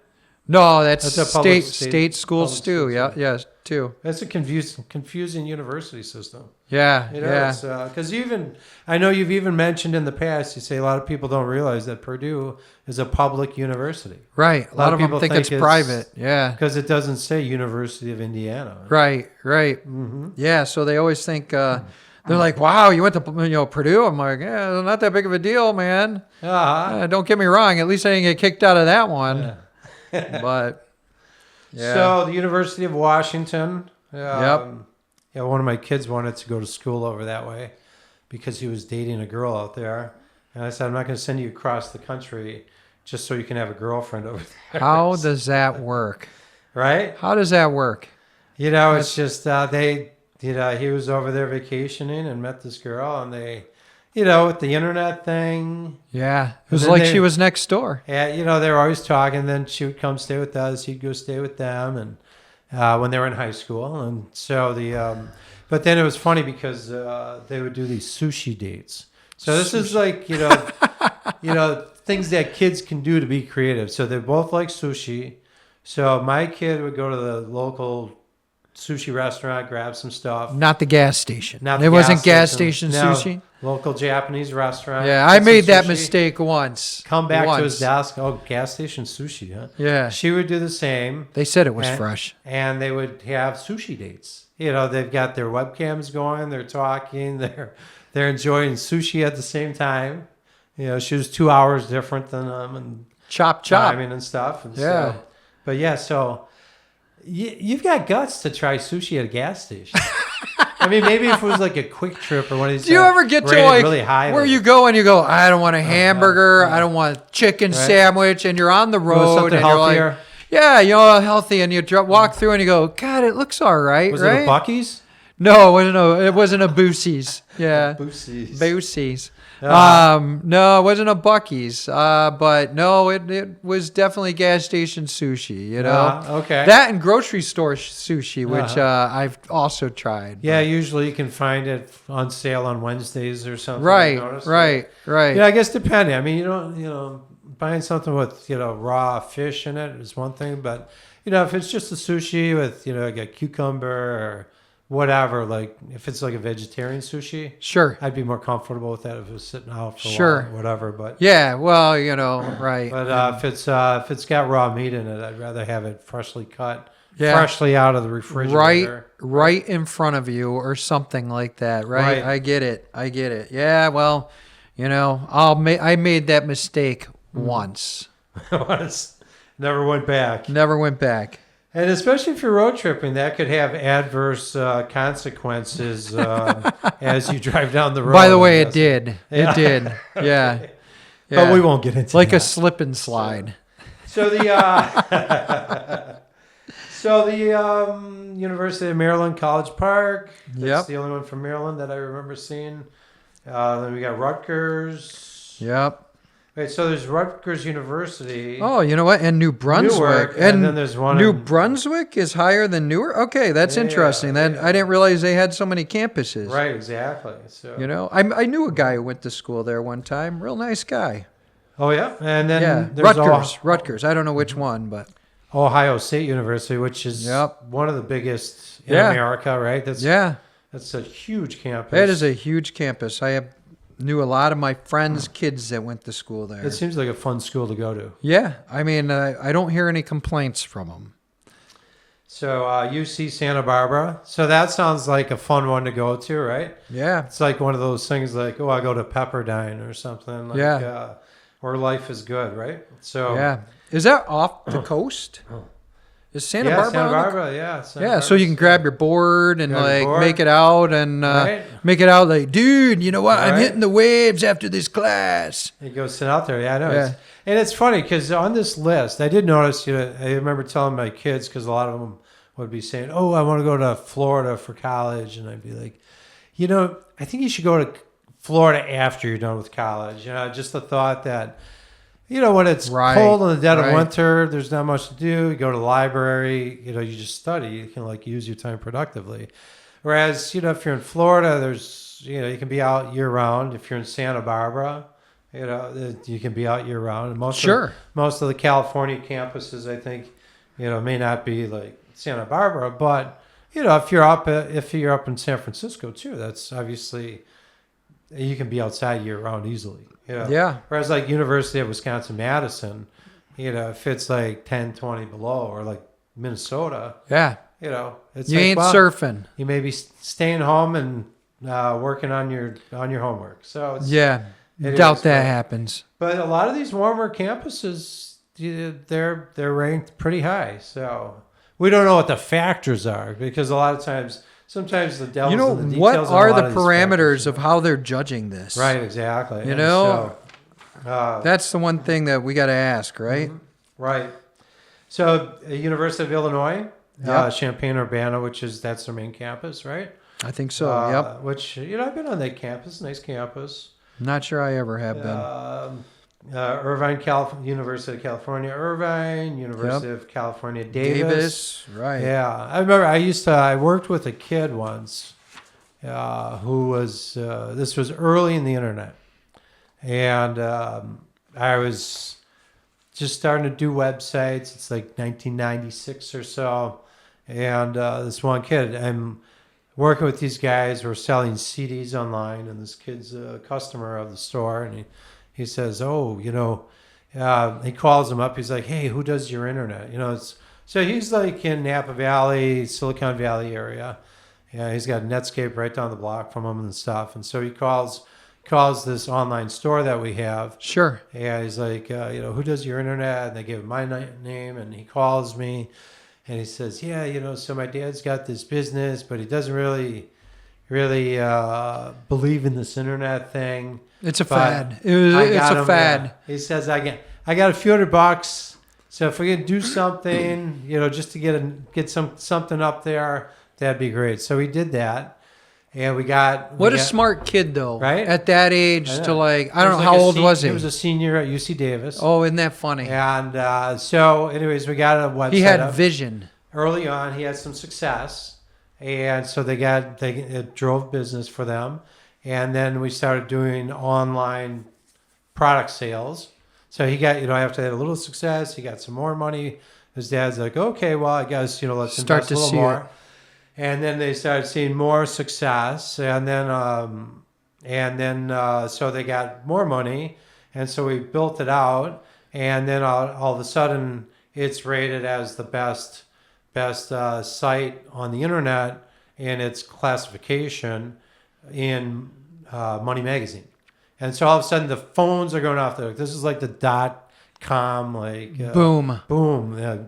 [SPEAKER 1] No, that's
[SPEAKER 2] That's a public
[SPEAKER 1] state schools
[SPEAKER 2] public
[SPEAKER 1] too.
[SPEAKER 2] schools,
[SPEAKER 1] Yeah. Yes. Too.
[SPEAKER 2] That's a confusing university system.
[SPEAKER 1] Yeah.
[SPEAKER 2] You know,
[SPEAKER 1] Yeah.
[SPEAKER 2] because I know you've even mentioned in the past, you say a lot of people don't realize that Purdue is a public university
[SPEAKER 1] Right. A lot of them
[SPEAKER 2] people
[SPEAKER 1] think it's private. Yeah.
[SPEAKER 2] because it doesn't say University of Indiana.
[SPEAKER 1] Right. Yeah. So they always think they're like, "Wow, you went to Purdue." I'm like, "Yeah, not that big of a deal, man." Don't get me wrong. At least I didn't get kicked out of that one. But yeah.
[SPEAKER 2] So the University of Washington.
[SPEAKER 1] Yep.
[SPEAKER 2] Yeah, one of my kids wanted to go to school over that way because he was dating a girl out there, and I said, "I'm not going to send you across the country just so you can have a girlfriend over there."
[SPEAKER 1] How does that work?
[SPEAKER 2] Right?
[SPEAKER 1] How does that work?
[SPEAKER 2] You know, it's just he was over there vacationing and met this girl, and they, with the internet thing.
[SPEAKER 1] Yeah. It was
[SPEAKER 2] then
[SPEAKER 1] like
[SPEAKER 2] they-
[SPEAKER 1] she was next door.
[SPEAKER 2] Yeah, they were always talking. Then she would come stay with us. He'd go stay with them, and when they were in high school, and so but then it was funny because they would do these sushi dates. So this is like things that kids can do to be creative. So they both like sushi. So my kid would go to the local sushi restaurant, grab some stuff.
[SPEAKER 1] Not the gas station.
[SPEAKER 2] Not
[SPEAKER 1] It
[SPEAKER 2] the
[SPEAKER 1] wasn't gas station
[SPEAKER 2] No,
[SPEAKER 1] sushi.
[SPEAKER 2] local Japanese restaurant.
[SPEAKER 1] Yeah,
[SPEAKER 2] get
[SPEAKER 1] I
[SPEAKER 2] some
[SPEAKER 1] made that
[SPEAKER 2] sushi,
[SPEAKER 1] mistake once.
[SPEAKER 2] Come back to his
[SPEAKER 1] Once.
[SPEAKER 2] desk. Oh, gas station sushi, huh?
[SPEAKER 1] Yeah.
[SPEAKER 2] She would do the same.
[SPEAKER 1] They said it was
[SPEAKER 2] And-
[SPEAKER 1] fresh.
[SPEAKER 2] And they would have sushi dates. They've got their webcams going. They're talking. They're enjoying sushi at the same time. She was 2 hours different than them and
[SPEAKER 1] Chop, chop.
[SPEAKER 2] timing and stuff. And
[SPEAKER 1] Yeah.
[SPEAKER 2] So you've got guts to try sushi at a gas station. I mean, maybe if it was like a quick trip or one of these.
[SPEAKER 1] Do you ever get to
[SPEAKER 2] rated
[SPEAKER 1] like
[SPEAKER 2] really high
[SPEAKER 1] where
[SPEAKER 2] like-
[SPEAKER 1] you go and you go, I don't want a hamburger, I don't want a chicken sandwich, and you're on the road
[SPEAKER 2] something
[SPEAKER 1] and you're
[SPEAKER 2] healthier?
[SPEAKER 1] like, yeah, healthy, and you walk through and you go, God, it looks all right,
[SPEAKER 2] Was
[SPEAKER 1] right?
[SPEAKER 2] it a Buc-ee's?
[SPEAKER 1] No, it wasn't a Boosie's. Yeah,
[SPEAKER 2] Boosie's.
[SPEAKER 1] Boosie's.
[SPEAKER 2] Ah.
[SPEAKER 1] No, it wasn't a Buc-ee's. But no, it was definitely gas station sushi.
[SPEAKER 2] Okay.
[SPEAKER 1] That and grocery store sushi, which
[SPEAKER 2] Uh-huh.
[SPEAKER 1] I've also tried.
[SPEAKER 2] Yeah, usually you can find it on sale on Wednesdays or something.
[SPEAKER 1] Right,
[SPEAKER 2] I noticed.
[SPEAKER 1] right.
[SPEAKER 2] Yeah, I guess depending. I mean, buying something with, raw fish in it is one thing, but, if it's just a sushi with, like a cucumber or whatever, like if it's like a vegetarian sushi,
[SPEAKER 1] Sure.
[SPEAKER 2] I'd be more comfortable with that if it was sitting out for a
[SPEAKER 1] Sure.
[SPEAKER 2] while, whatever. But
[SPEAKER 1] Yeah, well, right.
[SPEAKER 2] but if it's got raw meat in it, I'd rather have it freshly cut,
[SPEAKER 1] Yeah.
[SPEAKER 2] freshly out of the refrigerator.
[SPEAKER 1] Right in front of you or something like that, right?
[SPEAKER 2] Right.
[SPEAKER 1] I get it. Yeah, well, I made that mistake once.
[SPEAKER 2] Never went back.
[SPEAKER 1] Never went back.
[SPEAKER 2] And especially if you're road tripping, that could have adverse consequences as you drive down the road.
[SPEAKER 1] By the way,
[SPEAKER 2] I
[SPEAKER 1] it
[SPEAKER 2] guess.
[SPEAKER 1] did.
[SPEAKER 2] Yeah.
[SPEAKER 1] It did. Yeah.
[SPEAKER 2] But we won't get into
[SPEAKER 1] like
[SPEAKER 2] that.
[SPEAKER 1] a slip and slide.
[SPEAKER 2] So the University of Maryland College Park. That's
[SPEAKER 1] Yep.
[SPEAKER 2] the only one from Maryland that I remember seeing. Then we got Rutgers.
[SPEAKER 1] Yep.
[SPEAKER 2] Wait, so there's Rutgers University.
[SPEAKER 1] Oh, you know what? And New Brunswick.
[SPEAKER 2] Newark, and then there's one
[SPEAKER 1] New
[SPEAKER 2] in-
[SPEAKER 1] Brunswick is higher than Newark. Okay, that's
[SPEAKER 2] Yeah,
[SPEAKER 1] interesting. Then
[SPEAKER 2] yeah.
[SPEAKER 1] I didn't realize they had so many campuses.
[SPEAKER 2] Right, exactly. So
[SPEAKER 1] I knew a guy who went to school there one time. Real nice guy.
[SPEAKER 2] Oh yeah, and then
[SPEAKER 1] Yeah,
[SPEAKER 2] there's
[SPEAKER 1] Rutgers. I don't know which one, but
[SPEAKER 2] Ohio State University, which is
[SPEAKER 1] Yep.
[SPEAKER 2] one of the biggest in
[SPEAKER 1] Yeah.
[SPEAKER 2] America, right? That's a huge campus.
[SPEAKER 1] that is a huge campus. I knew a lot of my friends' kids that went to school there.
[SPEAKER 2] It seems like a fun school to go to.
[SPEAKER 1] Yeah, I mean, I don't hear any complaints from them.
[SPEAKER 2] So UC Santa Barbara. So that sounds like a fun one to go to, right?
[SPEAKER 1] Yeah,
[SPEAKER 2] It's like one of those things like, I go to Pepperdine or something. Like,
[SPEAKER 1] Yeah.
[SPEAKER 2] where life is good, right? So
[SPEAKER 1] yeah. Is that off the coast? Is Santa Barbara?
[SPEAKER 2] Santa
[SPEAKER 1] on the
[SPEAKER 2] Barbara, yeah. Santa
[SPEAKER 1] Yeah, so you can
[SPEAKER 2] Barbara's-
[SPEAKER 1] grab your board and
[SPEAKER 2] Grab your
[SPEAKER 1] like
[SPEAKER 2] board.
[SPEAKER 1] make it out and
[SPEAKER 2] Right.
[SPEAKER 1] make it out like, dude, you know what? I'm
[SPEAKER 2] Right.
[SPEAKER 1] hitting the waves after this class.
[SPEAKER 2] You go sit out there. Yeah, I know.
[SPEAKER 1] Yeah.
[SPEAKER 2] And it's funny because on this list, I did notice, I remember telling my kids, because a lot of them would be saying, oh, I want to go to Florida for college. And I'd be like, I think you should go to Florida after you're done with college. Just the thought that, when it's
[SPEAKER 1] Right,
[SPEAKER 2] cold in the dead
[SPEAKER 1] right.
[SPEAKER 2] of winter, there's not much to do. You go to the library, you just study. You can use your time productively. Whereas, if you're in Florida, there's, you can be out year round. If you're in Santa Barbara, you can be out year round. And most of the California campuses, I think, may not be like Santa Barbara, but if you're up in San Francisco too, that's obviously you can be outside year round easily.
[SPEAKER 1] Yeah.
[SPEAKER 2] Whereas like University of Wisconsin-Madison, if it's like 10, 20 below, or like Minnesota,
[SPEAKER 1] Yeah.
[SPEAKER 2] it's
[SPEAKER 1] You
[SPEAKER 2] like,
[SPEAKER 1] ain't
[SPEAKER 2] well,
[SPEAKER 1] surfing.
[SPEAKER 2] you may be staying home and working on your homework. So
[SPEAKER 1] Yeah.
[SPEAKER 2] it
[SPEAKER 1] Doubt
[SPEAKER 2] is,
[SPEAKER 1] that
[SPEAKER 2] but-
[SPEAKER 1] happens.
[SPEAKER 2] But a lot of these warmer campuses, they're ranked pretty high. So we don't know what the factors are, because a lot of times, sometimes the devil's in the
[SPEAKER 1] What
[SPEAKER 2] details. on a
[SPEAKER 1] are
[SPEAKER 2] lot
[SPEAKER 1] the
[SPEAKER 2] of these
[SPEAKER 1] parameters
[SPEAKER 2] factors.
[SPEAKER 1] of how they're judging this?
[SPEAKER 2] Right, exactly.
[SPEAKER 1] You
[SPEAKER 2] And
[SPEAKER 1] know,
[SPEAKER 2] so,
[SPEAKER 1] That's the one thing that we got to ask, right?
[SPEAKER 2] right. So University of Illinois,
[SPEAKER 1] Yep.
[SPEAKER 2] Champaign-Urbana, that's their main campus, right?
[SPEAKER 1] I think so. Yep.
[SPEAKER 2] Which, I've been on that campus. Nice campus.
[SPEAKER 1] Not sure I ever have been.
[SPEAKER 2] Irvine, University of California, Irvine, University of California,
[SPEAKER 1] Davis. Right.
[SPEAKER 2] Yeah. I remember I worked with a kid once who was, this was early in the internet. And I was just starting to do websites. It's like 1996 or so. And this one kid, I'm working with these guys. We're selling CDs online, and this kid's a customer of the store. And he says, oh, he calls him up. He's like, hey, who does your internet? So he's like in Napa Valley, Silicon Valley area. Yeah, he's got Netscape right down the block from him and stuff. And so he calls this online store that we have.
[SPEAKER 1] Sure.
[SPEAKER 2] Yeah, he's like, who does your internet? And they give him my name, and he calls me, and he says, yeah, so my dad's got this business, but he doesn't really believe in this internet thing.
[SPEAKER 1] It's a fad. It's a fad.
[SPEAKER 2] Yeah. He says, I got a few $100. So if we can do something, just to get something up there, that'd be great. So we did that. And
[SPEAKER 1] What a smart kid, though.
[SPEAKER 2] Right?
[SPEAKER 1] At that age to I don't know, how old was he?
[SPEAKER 2] He was a senior at UC Davis.
[SPEAKER 1] Oh, isn't that funny?
[SPEAKER 2] And so anyways, we got a website.
[SPEAKER 1] He had vision.
[SPEAKER 2] Early on, he had some success. And so it drove business for them. And then we started doing online product sales. So he got, after they had a little success, he got some more money. His dad's like, okay, well, I guess, let's
[SPEAKER 1] start
[SPEAKER 2] invest
[SPEAKER 1] to
[SPEAKER 2] a little
[SPEAKER 1] see
[SPEAKER 2] more.
[SPEAKER 1] it.
[SPEAKER 2] And then they started seeing more success, and then so they got more money, and so we built it out, and then all of a sudden it's rated as the best site on the internet in its classification in Money Magazine, and so all of a sudden the phones are going off the hook. This is like the .com, boom.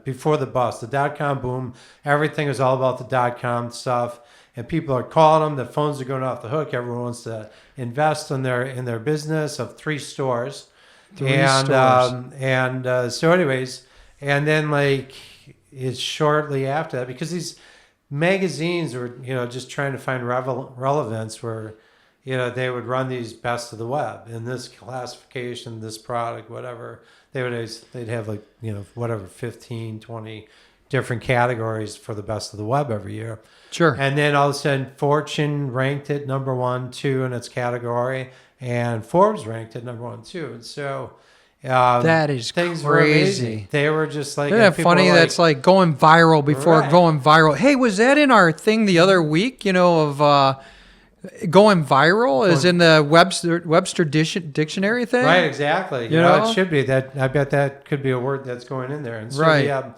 [SPEAKER 2] Before the bust, the .com boom. Everything is all about the .com stuff, and people are calling them. The phones are going off the hook. Everyone wants to invest in their business of 3 stores. So anyways, and then it's shortly after that, because these magazines were just trying to find relevance where. They would run these best of the web in this classification, this product, whatever. They'd have 15, 20 different categories for the best of the web every year.
[SPEAKER 1] Sure.
[SPEAKER 2] And then all of a sudden, Fortune ranked it number 1, 2 in its category, and Forbes ranked it number 1, 2. And so
[SPEAKER 1] that is
[SPEAKER 2] things
[SPEAKER 1] crazy.
[SPEAKER 2] Were amazing. They were just like,
[SPEAKER 1] isn't that funny? That's like going viral before going viral. Hey, was that in our thing the other week? Of going viral is in the Webster dictionary thing,
[SPEAKER 2] right? Exactly. It should be that. I bet that could be a word that's going in there. And so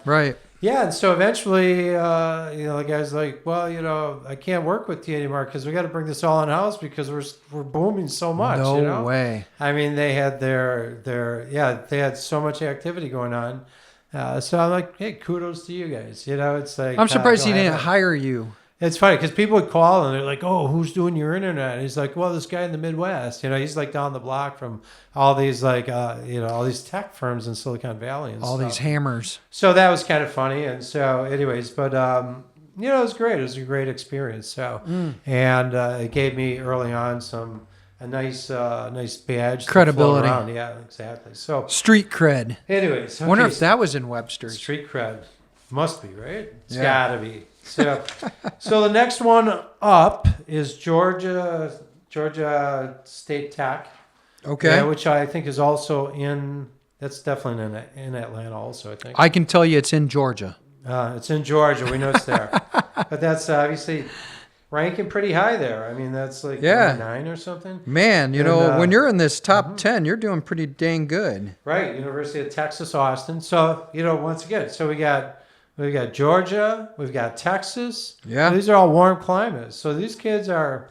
[SPEAKER 1] right.
[SPEAKER 2] Yeah, and so eventually, the guy's like, well, I can't work with you anymore because we got to bring this all in house because we're booming so much.
[SPEAKER 1] No way.
[SPEAKER 2] I mean, they had they had so much activity going on. So I'm like, hey, kudos to you guys. It's like
[SPEAKER 1] I'm surprised he didn't hire you.
[SPEAKER 2] It's funny because people would call and they're like, oh, who's doing your internet? And he's like, well, this guy in the Midwest. He's like down the block from all these all these tech firms in Silicon Valley and
[SPEAKER 1] all
[SPEAKER 2] stuff.
[SPEAKER 1] These hammers.
[SPEAKER 2] So that was kind of funny. And so anyways, but it was great. It was a great experience. So and it gave me early on a nice badge.
[SPEAKER 1] Credibility.
[SPEAKER 2] To float around. Yeah, exactly. So
[SPEAKER 1] street cred.
[SPEAKER 2] Anyways.
[SPEAKER 1] I wonder if that was in Webster's.
[SPEAKER 2] Street cred. Must be, right? It's gotta be. So the next one up is Georgia State Tech.
[SPEAKER 1] Okay.
[SPEAKER 2] Which I think is also that's definitely in Atlanta also, I think.
[SPEAKER 1] I can tell you it's in Georgia.
[SPEAKER 2] It's in Georgia. We know it's there. But that's obviously ranking pretty high there. I mean, that's like number 9 or something. Man,
[SPEAKER 1] when you're in this top 10, you're doing pretty dang good.
[SPEAKER 2] Right. University of Texas, Austin. So, once again, so we've got Georgia, we've got Texas.
[SPEAKER 1] Yeah.
[SPEAKER 2] These are all warm climates. So these kids are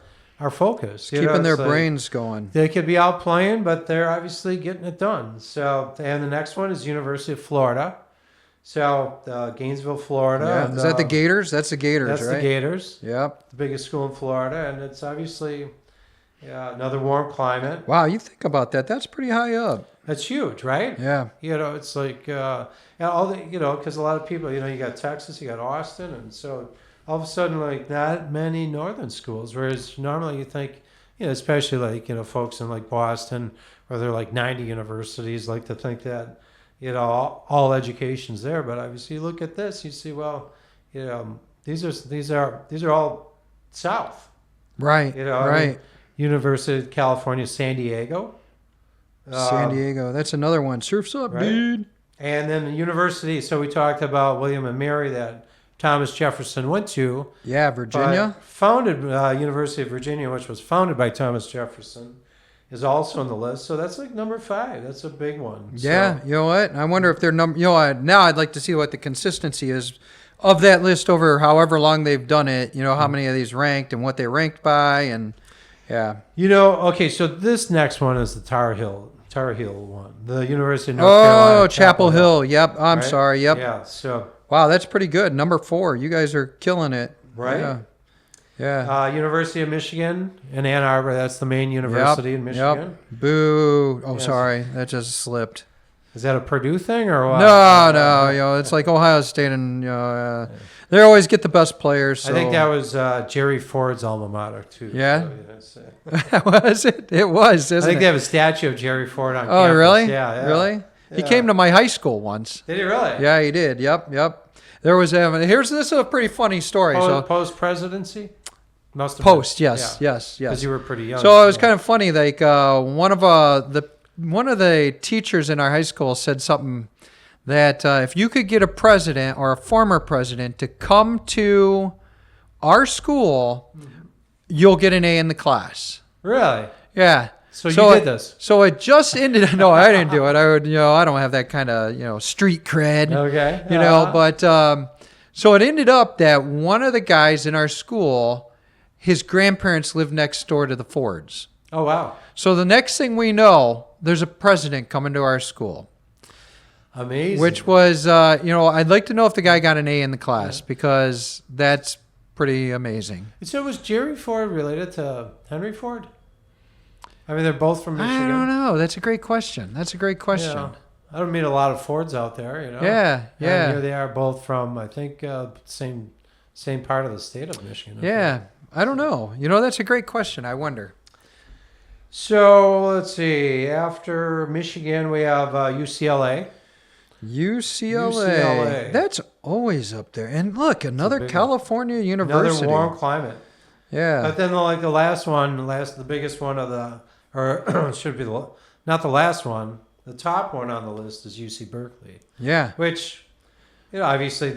[SPEAKER 2] focused.
[SPEAKER 1] Keeping their brains going.
[SPEAKER 2] They could be out playing, but they're obviously getting it done. So, and the next one is University of Florida. So, Gainesville, Florida.
[SPEAKER 1] Yeah. Is that the Gators? That's the Gators,
[SPEAKER 2] right? That's the Gators.
[SPEAKER 1] Yep.
[SPEAKER 2] The biggest school in Florida. And it's obviously another warm climate.
[SPEAKER 1] Wow, you think about that. That's pretty high up.
[SPEAKER 2] That's huge, right?
[SPEAKER 1] Yeah.
[SPEAKER 2] It's like and all the because a lot of people, you got Texas, you got Austin, and so all of a sudden, like not many northern schools. Whereas normally you think, especially like folks in like Boston, where they're like 90 universities, like to think that all education's there. But obviously, you look at this, you see, well, these are all south.
[SPEAKER 1] Right. Right.
[SPEAKER 2] University of California, San Diego.
[SPEAKER 1] San Diego. That's another one. Surf's up,
[SPEAKER 2] Right.
[SPEAKER 1] dude.
[SPEAKER 2] And then the university. So we talked about William and Mary that Thomas Jefferson went to.
[SPEAKER 1] Yeah, Virginia.
[SPEAKER 2] But founded University of Virginia, which was founded by Thomas Jefferson, is also on the list. So that's like number 5. That's a big one.
[SPEAKER 1] Yeah,
[SPEAKER 2] So,
[SPEAKER 1] you know what? I wonder if they're now I'd like to see what the consistency is of that list over however long they've done it. How many of these ranked and what they ranked by, and yeah.
[SPEAKER 2] okay. So this next one is the Tar Heel one, the University of North Carolina.
[SPEAKER 1] Oh, Chapel Hill. Yep. I'm
[SPEAKER 2] Right?
[SPEAKER 1] sorry. Yep.
[SPEAKER 2] Yeah. So
[SPEAKER 1] Wow, that's pretty good. Number 4. You guys are killing it.
[SPEAKER 2] right.
[SPEAKER 1] Yeah. Yeah.
[SPEAKER 2] University of Michigan in Ann Arbor. That's the main university in Michigan.
[SPEAKER 1] Yep. Boo. Oh,
[SPEAKER 2] Yes.
[SPEAKER 1] sorry. That just slipped.
[SPEAKER 2] Is that a Purdue thing or what?
[SPEAKER 1] No. It's like Ohio State, and they always get the best players. So.
[SPEAKER 2] I think that was Jerry Ford's alma mater too.
[SPEAKER 1] Yeah?
[SPEAKER 2] So,
[SPEAKER 1] Was it? It was,
[SPEAKER 2] I
[SPEAKER 1] isn't
[SPEAKER 2] think
[SPEAKER 1] it?
[SPEAKER 2] they have a statue of Jerry Ford on
[SPEAKER 1] Oh,
[SPEAKER 2] campus.
[SPEAKER 1] really?
[SPEAKER 2] Yeah.
[SPEAKER 1] Really? He
[SPEAKER 2] Yeah.
[SPEAKER 1] came to my high school once.
[SPEAKER 2] Did he really?
[SPEAKER 1] Yeah, he did. Yep. There was this is a pretty funny story.
[SPEAKER 2] Post presidency? Must have
[SPEAKER 1] Post,
[SPEAKER 2] been.
[SPEAKER 1] yes.
[SPEAKER 2] Because you were pretty young.
[SPEAKER 1] So it was kind of funny. Like one of the teachers in our high school said something that if you could get a president or a former president to come to our school, you'll get an A in the class.
[SPEAKER 2] Really?
[SPEAKER 1] Yeah.
[SPEAKER 2] So you did this?
[SPEAKER 1] So it just ended. No, I didn't do it. I don't have that kind of street cred.
[SPEAKER 2] Okay.
[SPEAKER 1] But so it ended up that one of the guys in our school, his grandparents lived next door to the Fords.
[SPEAKER 2] Oh, wow.
[SPEAKER 1] So the next thing we know, there's a president coming to our school.
[SPEAKER 2] Amazing.
[SPEAKER 1] Which was, I'd like to know if the guy got an A in the class because that's pretty amazing.
[SPEAKER 2] So was Jerry Ford related to Henry Ford? I mean, they're both from Michigan.
[SPEAKER 1] I don't know. That's a great question.
[SPEAKER 2] Yeah. I don't meet a lot of Fords out there,
[SPEAKER 1] Yeah.
[SPEAKER 2] And here they are both from, I think, same part of the state of Michigan.
[SPEAKER 1] Yeah. I don't know. That's a great question. I wonder.
[SPEAKER 2] So let's see. After Michigan, we have UCLA.
[SPEAKER 1] UCLA. That's always up there. And look, another
[SPEAKER 2] big
[SPEAKER 1] California university.
[SPEAKER 2] Another warm climate.
[SPEAKER 1] Yeah.
[SPEAKER 2] But then the last one, the biggest one of or it should be not the last one. The top one on the list is UC Berkeley.
[SPEAKER 1] Yeah.
[SPEAKER 2] Which, obviously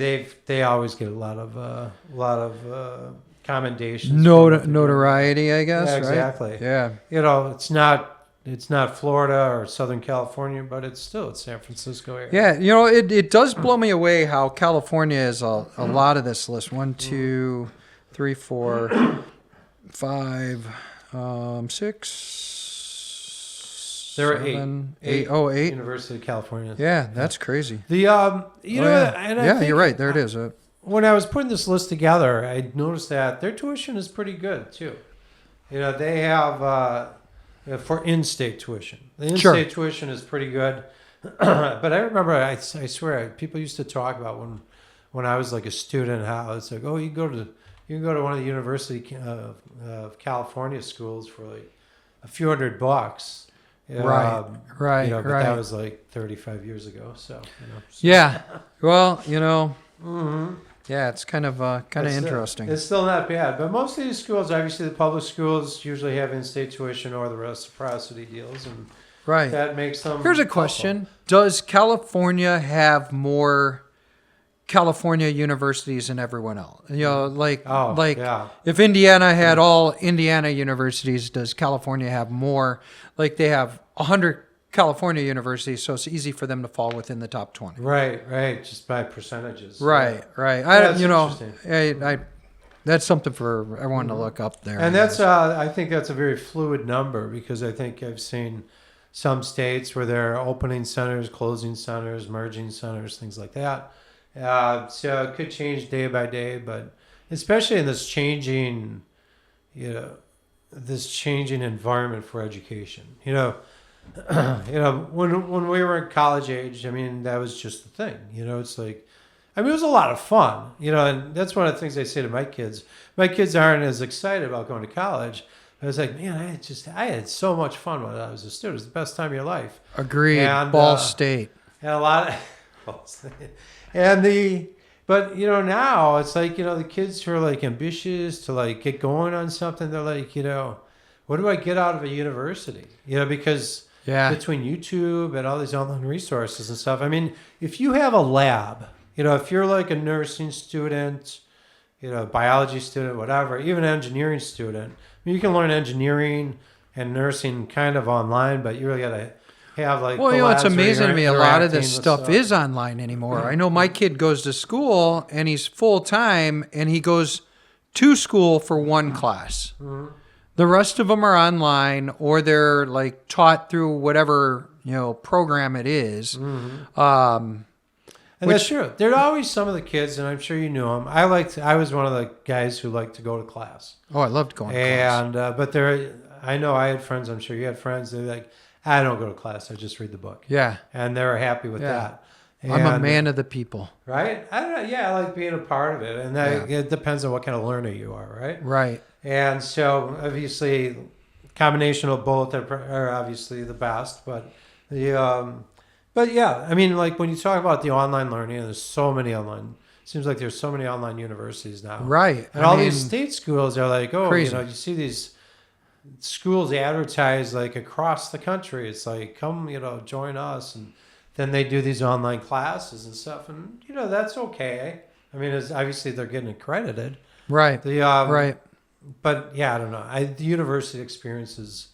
[SPEAKER 2] they always get a lot of commendations.
[SPEAKER 1] Notoriety, I guess.
[SPEAKER 2] Yeah,
[SPEAKER 1] right?
[SPEAKER 2] exactly.
[SPEAKER 1] Yeah.
[SPEAKER 2] It's not Florida or Southern California, but it's still San Francisco area.
[SPEAKER 1] Yeah. It does blow me away how California is a lot of this list. 1, 2, 3, 4, 5, 6.
[SPEAKER 2] There are
[SPEAKER 1] 7,
[SPEAKER 2] 8.
[SPEAKER 1] 8. Oh, 8.
[SPEAKER 2] University of California.
[SPEAKER 1] Yeah, that's crazy.
[SPEAKER 2] The
[SPEAKER 1] Yeah,
[SPEAKER 2] and I think
[SPEAKER 1] you're right. There it is.
[SPEAKER 2] When I was putting this list together, I noticed that their tuition is pretty good too. They have for in-state tuition. The in-state tuition is pretty good. But I remember, I swear, people used to talk about when I was like a student how it's like, oh, you can go to one of the University of California schools for like a few $100.
[SPEAKER 1] Right.
[SPEAKER 2] But that was like 35 years ago. So.
[SPEAKER 1] Yeah. Well,
[SPEAKER 2] Mm-hmm.
[SPEAKER 1] yeah, it's kind of interesting.
[SPEAKER 2] It's still not bad, but most of these schools, obviously, the public schools usually have in-state tuition or the reciprocity deals, and
[SPEAKER 1] Right.
[SPEAKER 2] that makes them.
[SPEAKER 1] Here's a question: does California have more California universities than everyone else? If Indiana had all Indiana universities, does California have more? Like they have 100 California universities, so it's easy for them to fall within the top 20.
[SPEAKER 2] Right, just by percentages.
[SPEAKER 1] Right.
[SPEAKER 2] That's interesting.
[SPEAKER 1] That's something for everyone to look up there.
[SPEAKER 2] And that's I think that's a very fluid number because I think I've seen some states where they're opening centers, closing centers, merging centers, things like that. So it could change day by day, but especially in this changing environment for education. when we were in college age, I mean, that was just the thing. It's like, I mean, it was a lot of fun. And that's one of the things I say to my kids. My kids aren't as excited about going to college. I was like, man, I had so much fun when I was a student. It was the best time of your life.
[SPEAKER 1] Agreed.
[SPEAKER 2] And,
[SPEAKER 1] Ball State.
[SPEAKER 2] And a lot of, but now it's like, the kids who are like ambitious to like get going on something, they're like, what do I get out of a university? Because between YouTube and all these online resources and stuff, I mean, if you have a lab, if you're like a nursing student, biology student, whatever, even an engineering student, I mean, you can learn engineering and nursing kind of online, but you really got to have like.
[SPEAKER 1] Well, it's amazing to me. A lot of this stuff is online anymore. I know my kid goes to school and he's full time and he goes to school for one class. Mm-hmm. The rest of them are online or they're like taught through whatever program it is.
[SPEAKER 2] Mm-hmm. And that's true. There are always some of the kids, and I'm sure you knew them. I was one of the guys who liked to go to class.
[SPEAKER 1] Oh, I loved going to class.
[SPEAKER 2] But I know I had friends. I'm sure you had friends. They're like, I don't go to class. I just read the book.
[SPEAKER 1] Yeah.
[SPEAKER 2] And they're happy with that. And,
[SPEAKER 1] I'm a man of the people.
[SPEAKER 2] Right? I don't know. Yeah, I like being a part of it. And it depends on what kind of learner you are, right?
[SPEAKER 1] Right.
[SPEAKER 2] And so, obviously, combination of both are obviously the best. But yeah, I mean, like when you talk about the online learning, and there's so many online. Seems like there's so many online universities now.
[SPEAKER 1] Right.
[SPEAKER 2] And these state schools are like,
[SPEAKER 1] crazy.
[SPEAKER 2] You see these schools advertise like across the country. It's like, come, join us. And then they do these online classes and stuff. And, that's okay. I mean, obviously they're getting accredited.
[SPEAKER 1] Right.
[SPEAKER 2] Right. But yeah, I don't know. The university experience is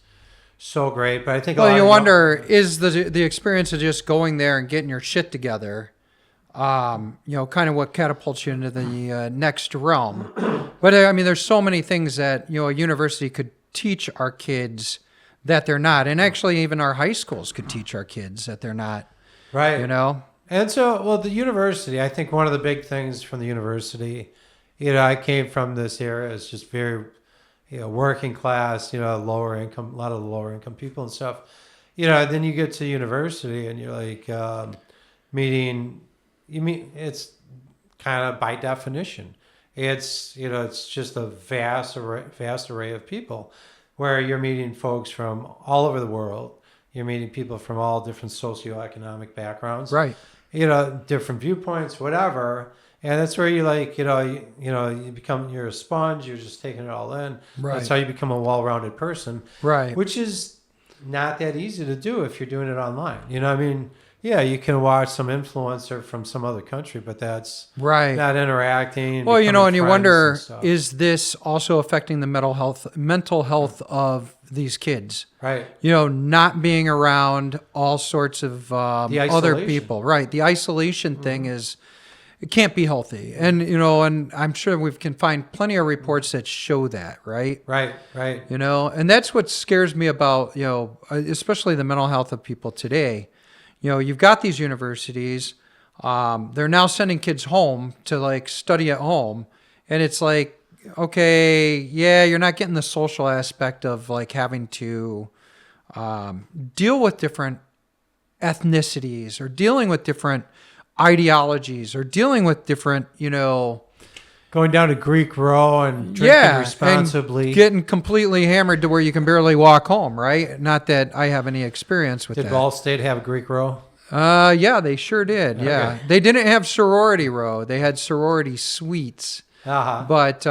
[SPEAKER 2] so great. But I think
[SPEAKER 1] you wonder, is the experience of just going there and getting your shit together, kind of what catapults you into the next realm. But I mean, there's so many things that, a university could teach our kids that they're not. And actually, even our high schools could teach our kids that they're not.
[SPEAKER 2] Right.
[SPEAKER 1] And
[SPEAKER 2] so, the university, I think one of the big things from the university, I came from this era, is just very, working class, lower income, a lot of the lower income people and stuff. Then you get to university and you're like it's kind of by definition. It's, it's just a vast array of people where you're meeting folks from all over the world. You're meeting people from all different socioeconomic backgrounds.
[SPEAKER 1] Right.
[SPEAKER 2] Different viewpoints, whatever. And that's where you like, you're a sponge. You're just taking it all in.
[SPEAKER 1] Right.
[SPEAKER 2] That's how you become a well-rounded person.
[SPEAKER 1] Right.
[SPEAKER 2] Which is not that easy to do if you're doing it online. I mean, yeah, you can watch some influencer from some other country, but that's not interacting.
[SPEAKER 1] Well, and you wonder, is this also affecting the mental health of these kids?
[SPEAKER 2] Right.
[SPEAKER 1] Not being around all sorts of other people. Right. The isolation thing it can't be healthy. And, and I'm sure we can find plenty of reports that show that, right?
[SPEAKER 2] Right.
[SPEAKER 1] And that's what scares me about, especially the mental health of people today. You've got these universities, they're now sending kids home to like study at home. And it's like, okay, yeah, you're not getting the social aspect of like having to deal with different ethnicities or dealing with different ideologies or dealing with different,
[SPEAKER 2] going down to Greek Row and drinking responsibly.
[SPEAKER 1] And getting completely hammered to where you can barely walk home, right? Not that I have any experience with that.
[SPEAKER 2] Did Ball State have Greek Row?
[SPEAKER 1] Yeah, they sure did.
[SPEAKER 2] Okay.
[SPEAKER 1] Yeah. They didn't have sorority row. They had sorority suites.
[SPEAKER 2] Uh-huh.
[SPEAKER 1] But,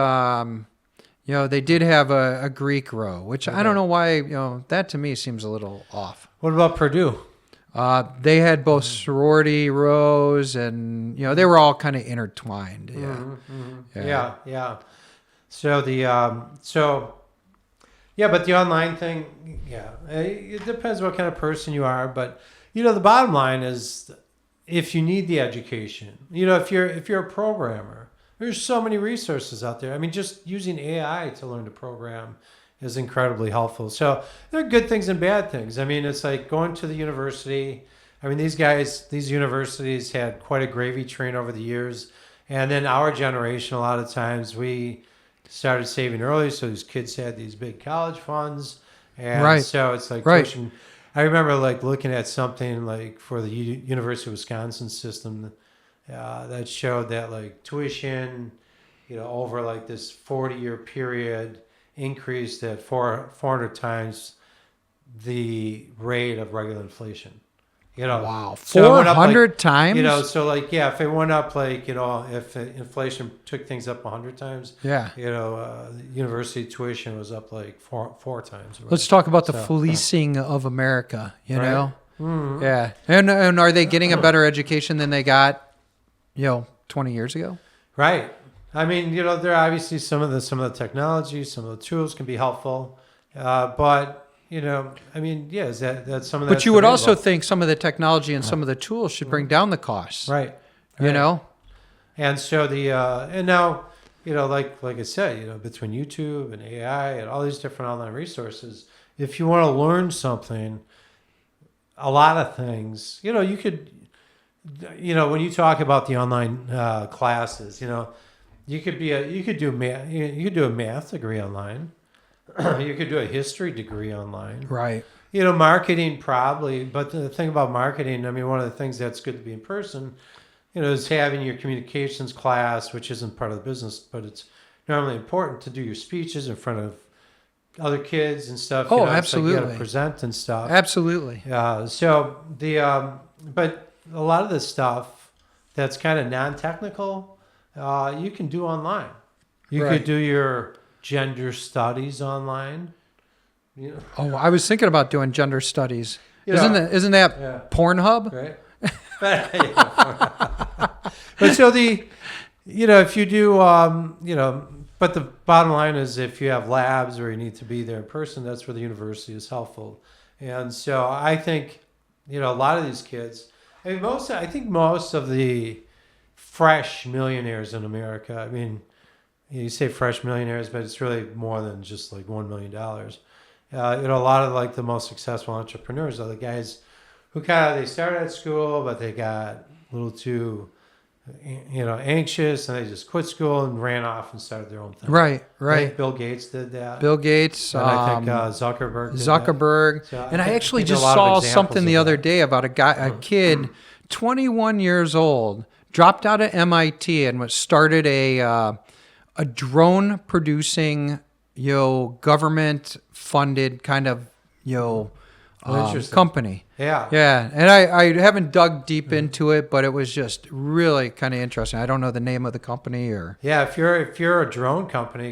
[SPEAKER 1] they did have a Greek row, which I don't know why, that to me seems a little off.
[SPEAKER 2] What about Purdue?
[SPEAKER 1] They had both sorority rows and, they were all kind of intertwined. Yeah.
[SPEAKER 2] Mm-hmm. Yeah. So but the online thing, it depends what kind of person you are. But, the bottom line is if you need the education, if you're a programmer, there's so many resources out there. I mean, just using AI to learn to program is incredibly helpful. So there are good things and bad things. I mean, it's like going to the university. I mean, these universities had quite a gravy train over the years. And then our generation, a lot of times we started saving early. So these kids had these big college funds. And so it's like pushing. I remember like looking at something like for the University of Wisconsin system that showed that like tuition, over like this 40-year period increased at 400 times the rate of regular inflation.
[SPEAKER 1] Wow,
[SPEAKER 2] So it went up,
[SPEAKER 1] 400 times?
[SPEAKER 2] So like, yeah, if it went up like, if inflation took things up 100 times,
[SPEAKER 1] Yeah.
[SPEAKER 2] University tuition was up like four times. Right?
[SPEAKER 1] Let's talk about the fleecing of America, know?
[SPEAKER 2] Mm-hmm.
[SPEAKER 1] Yeah. And are they getting a better education than they got, 20 years ago?
[SPEAKER 2] Right. I mean, there are obviously some of the technology, some of the tools can be helpful, but I mean, yeah, that's some of that.
[SPEAKER 1] But you would also think some of the technology and some of the tools should bring down the costs,
[SPEAKER 2] right? And so and now, like I said, between YouTube and AI and all these different online resources, if you want to learn something, a lot of things, you could, when you talk about the online classes, you could do math, you could do a math degree online. You could do a history degree online.
[SPEAKER 1] Right.
[SPEAKER 2] Marketing probably, but the thing about marketing, I mean, one of the things that's good to be in person, is having your communications class, which isn't part of the business, but it's normally important to do your speeches in front of other kids and stuff.
[SPEAKER 1] Oh, absolutely.
[SPEAKER 2] So you got to present and stuff.
[SPEAKER 1] Absolutely.
[SPEAKER 2] So but a lot of the stuff that's kind of non-technical, you can do online. You could do your gender studies online.
[SPEAKER 1] Oh, I was thinking about doing gender studies. Isn't that Pornhub?
[SPEAKER 2] Right. But so if you do, but the bottom line is if you have labs or you need to be there in person, that's where the university is helpful. And so I think, a lot of these kids, I think most of the fresh millionaires in America, I mean, you say fresh millionaires, but it's really more than just like $1 million. A lot of like the most successful entrepreneurs are the guys who they started at school, but they got a little too, anxious, and they just quit school and ran off and started their own thing.
[SPEAKER 1] Right.
[SPEAKER 2] I think Bill Gates did that.
[SPEAKER 1] Bill Gates.
[SPEAKER 2] And I think Zuckerberg did
[SPEAKER 1] Zuckerberg.
[SPEAKER 2] So
[SPEAKER 1] and I actually
[SPEAKER 2] think
[SPEAKER 1] just saw something the other day about a kid, 21 years old, dropped out of MIT and started a drone producing, government funded kind of, company.
[SPEAKER 2] Yeah.
[SPEAKER 1] Yeah. And I haven't dug deep into it, but it was just really kind of interesting. I don't know the name of the company or.
[SPEAKER 2] Yeah. If you're a drone company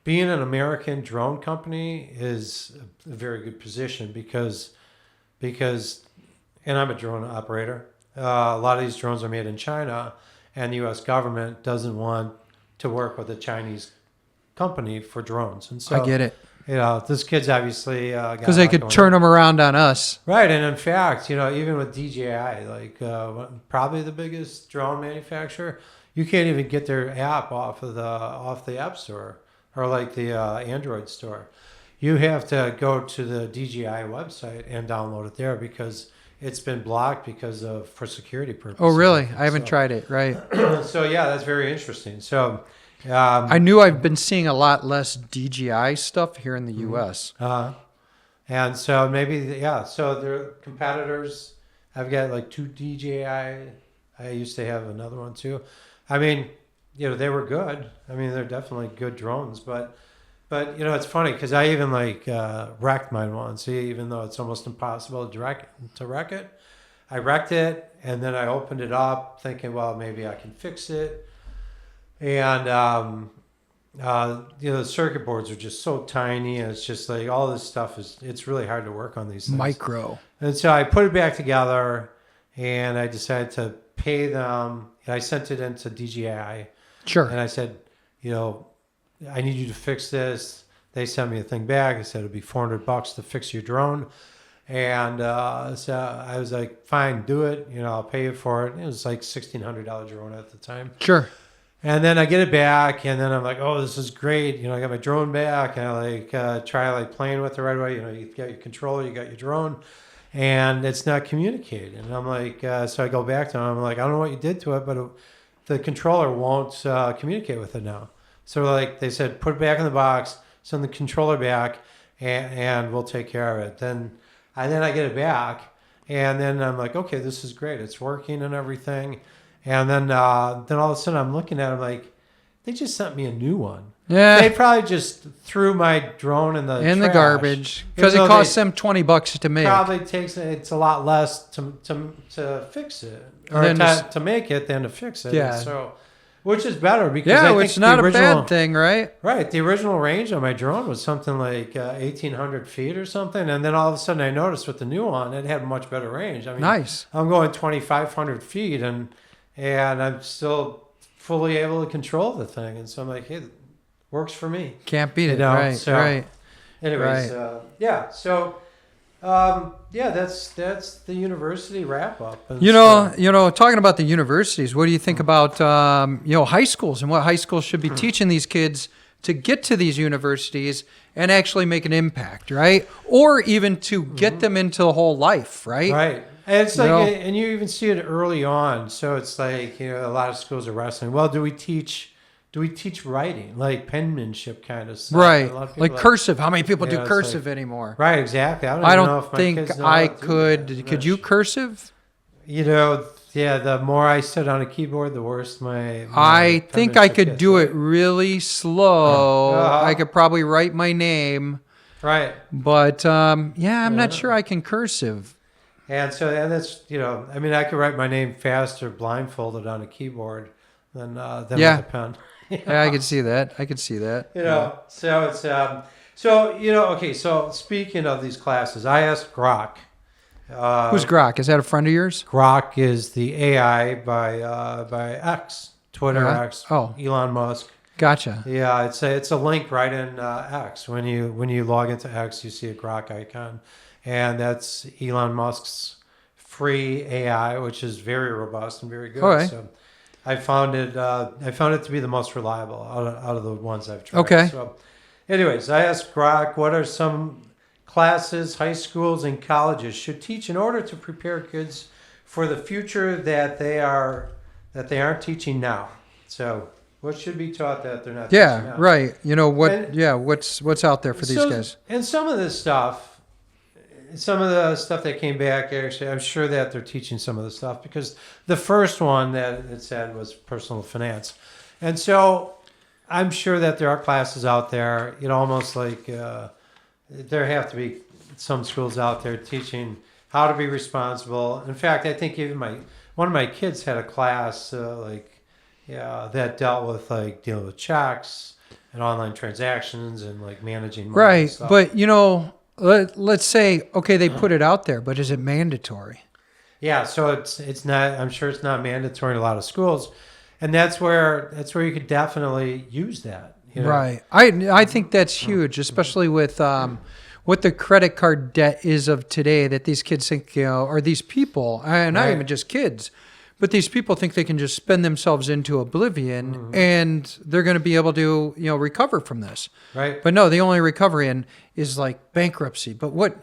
[SPEAKER 2] being an American drone company is a very good position because, and I'm a drone operator. A lot of these drones are made in China, and the U.S. government doesn't want to work with a Chinese company for drones. And so
[SPEAKER 1] I get it.
[SPEAKER 2] This kid's obviously
[SPEAKER 1] because they could turn them around on us.
[SPEAKER 2] Right, and in fact, even with DJI, probably the biggest drone manufacturer, you can't even get their app off the App Store or like the Android store. You have to go to the DJI website and download it there because it's been blocked for security purposes.
[SPEAKER 1] Oh, really? I haven't tried it. Right.
[SPEAKER 2] So yeah, that's very interesting. So.
[SPEAKER 1] I knew I've been seeing a lot less DJI stuff here in the U.S.
[SPEAKER 2] And so maybe, so their competitors, I've got like 2 DJI. I used to have another one too. I mean, they were good. I mean, they're definitely good drones, but it's funny because I even wrecked mine once, even though it's almost impossible to wreck it. I wrecked it and then I opened it up thinking, well, maybe I can fix it. And, the circuit boards are just so tiny, and it's just like all this stuff it's really hard to work on these things.
[SPEAKER 1] Micro.
[SPEAKER 2] And so I put it back together, and I decided to pay them. I sent it into DJI.
[SPEAKER 1] Sure.
[SPEAKER 2] And I said, I need you to fix this. They sent me a thing back. They said it'd be $400 to fix your drone. And so I was like, fine, do it. I'll pay you for it. It was like $1,600 drone at the time.
[SPEAKER 1] Sure.
[SPEAKER 2] And then I get it back, and then I'm like, oh, this is great. I got my drone back, and I try playing with it right away. You got your controller, you got your drone, and it's not communicating. And I'm like, so I go back to them. I'm like, I don't know what you did to it, but the controller won't communicate with it now. So they said, put it back in the box, send the controller back, and we'll take care of it. Then I get it back, and then I'm like, okay, this is great. It's working and everything. And then all of a sudden I'm looking at it like, they just sent me a new one.
[SPEAKER 1] Yeah.
[SPEAKER 2] They probably just threw my drone in the trash,
[SPEAKER 1] garbage because it
[SPEAKER 2] even though
[SPEAKER 1] costs them $20 to make.
[SPEAKER 2] probably takes it's a lot less to fix it or
[SPEAKER 1] Then
[SPEAKER 2] to make it than to fix it.
[SPEAKER 1] Yeah.
[SPEAKER 2] And so, which is better because
[SPEAKER 1] Yeah,
[SPEAKER 2] I think
[SPEAKER 1] which is
[SPEAKER 2] the
[SPEAKER 1] not a
[SPEAKER 2] original,
[SPEAKER 1] bad thing, right?
[SPEAKER 2] Right, the original range on my drone was something like 1,800 feet or something, and then all of a sudden I noticed with the new one it had much better range. I mean,
[SPEAKER 1] Nice.
[SPEAKER 2] I'm going 2,500 feet and I'm still fully able to control the thing, and so I'm like, hey, works for me.
[SPEAKER 1] Can't beat it,
[SPEAKER 2] You know,
[SPEAKER 1] right?
[SPEAKER 2] so-
[SPEAKER 1] Right.
[SPEAKER 2] Anyways,
[SPEAKER 1] Right.
[SPEAKER 2] yeah. So, that's the university wrap up. And
[SPEAKER 1] You know, talking about the universities, what do you think about high schools and what high schools should be teaching these kids to get to these universities and actually make an impact, right? Or even to get them into the whole life, right?
[SPEAKER 2] right. And it's like,
[SPEAKER 1] know?
[SPEAKER 2] and you even see it early on. So it's like, a lot of schools are wrestling. Well, do we teach writing, like penmanship kind of stuff?
[SPEAKER 1] Right.
[SPEAKER 2] A lot of people
[SPEAKER 1] Like cursive. How many people do
[SPEAKER 2] it's
[SPEAKER 1] cursive anymore?
[SPEAKER 2] Right, exactly.
[SPEAKER 1] I
[SPEAKER 2] even know
[SPEAKER 1] don't
[SPEAKER 2] if my
[SPEAKER 1] think
[SPEAKER 2] kids know
[SPEAKER 1] I
[SPEAKER 2] how to do
[SPEAKER 1] could.
[SPEAKER 2] that.
[SPEAKER 1] Could you cursive?
[SPEAKER 2] Yeah, the more I sit on a keyboard, the worse my
[SPEAKER 1] I think I
[SPEAKER 2] penmanship
[SPEAKER 1] could
[SPEAKER 2] gets,
[SPEAKER 1] do
[SPEAKER 2] right?
[SPEAKER 1] it really slow.
[SPEAKER 2] Uh-huh.
[SPEAKER 1] I could probably write my name,
[SPEAKER 2] Right.
[SPEAKER 1] but I'm not sure I can cursive.
[SPEAKER 2] And that's, I mean, I could write my name faster blindfolded on a keyboard than
[SPEAKER 1] Yeah.
[SPEAKER 2] with a pen.
[SPEAKER 1] Yeah, I could see that.
[SPEAKER 2] So it's, okay, so speaking of these classes, I asked Grok.
[SPEAKER 1] Who's Grok? Is that a friend of yours?
[SPEAKER 2] Grok is the AI by X, Twitter
[SPEAKER 1] Uh-huh.
[SPEAKER 2] X,
[SPEAKER 1] Oh.
[SPEAKER 2] Elon Musk.
[SPEAKER 1] Gotcha.
[SPEAKER 2] Yeah, it's a link right in X. When you log into X, you see a Grok icon, and that's Elon Musk's free AI, which is very robust and very good.
[SPEAKER 1] All right.
[SPEAKER 2] So I found it to be the most reliable out of the ones I've tried.
[SPEAKER 1] Okay.
[SPEAKER 2] So, anyways, I asked Grok, what are some classes high schools and colleges should teach in order to prepare kids for the future that they aren't teaching now. So, what should be taught that they're not teaching
[SPEAKER 1] Yeah,
[SPEAKER 2] now?
[SPEAKER 1] right. You know what?
[SPEAKER 2] And-
[SPEAKER 1] What's out there for these guys?
[SPEAKER 2] And some of the stuff that came back, actually, I'm sure that they're teaching some of the stuff because the first one that it said was personal finance. And so I'm sure that there are classes out there, almost like there have to be some schools out there teaching how to be responsible. In fact, I think even one of my kids had a class that dealt with like dealing with checks and online transactions and like managing money and
[SPEAKER 1] Right,
[SPEAKER 2] stuff.
[SPEAKER 1] but let's say okay, they put it out there, but is it mandatory?
[SPEAKER 2] Yeah, so it's not. I'm sure it's not mandatory in a lot of schools, and that's where you could definitely use that.
[SPEAKER 1] Right. I think that's huge, especially with what the credit card debt is of today. That these kids think, or these people, and not
[SPEAKER 2] Right.
[SPEAKER 1] even just kids, but these people think they can just spend themselves into oblivion, and they're going to be able to, recover from this.
[SPEAKER 2] Right.
[SPEAKER 1] But no, the only recovery in is like bankruptcy. But what,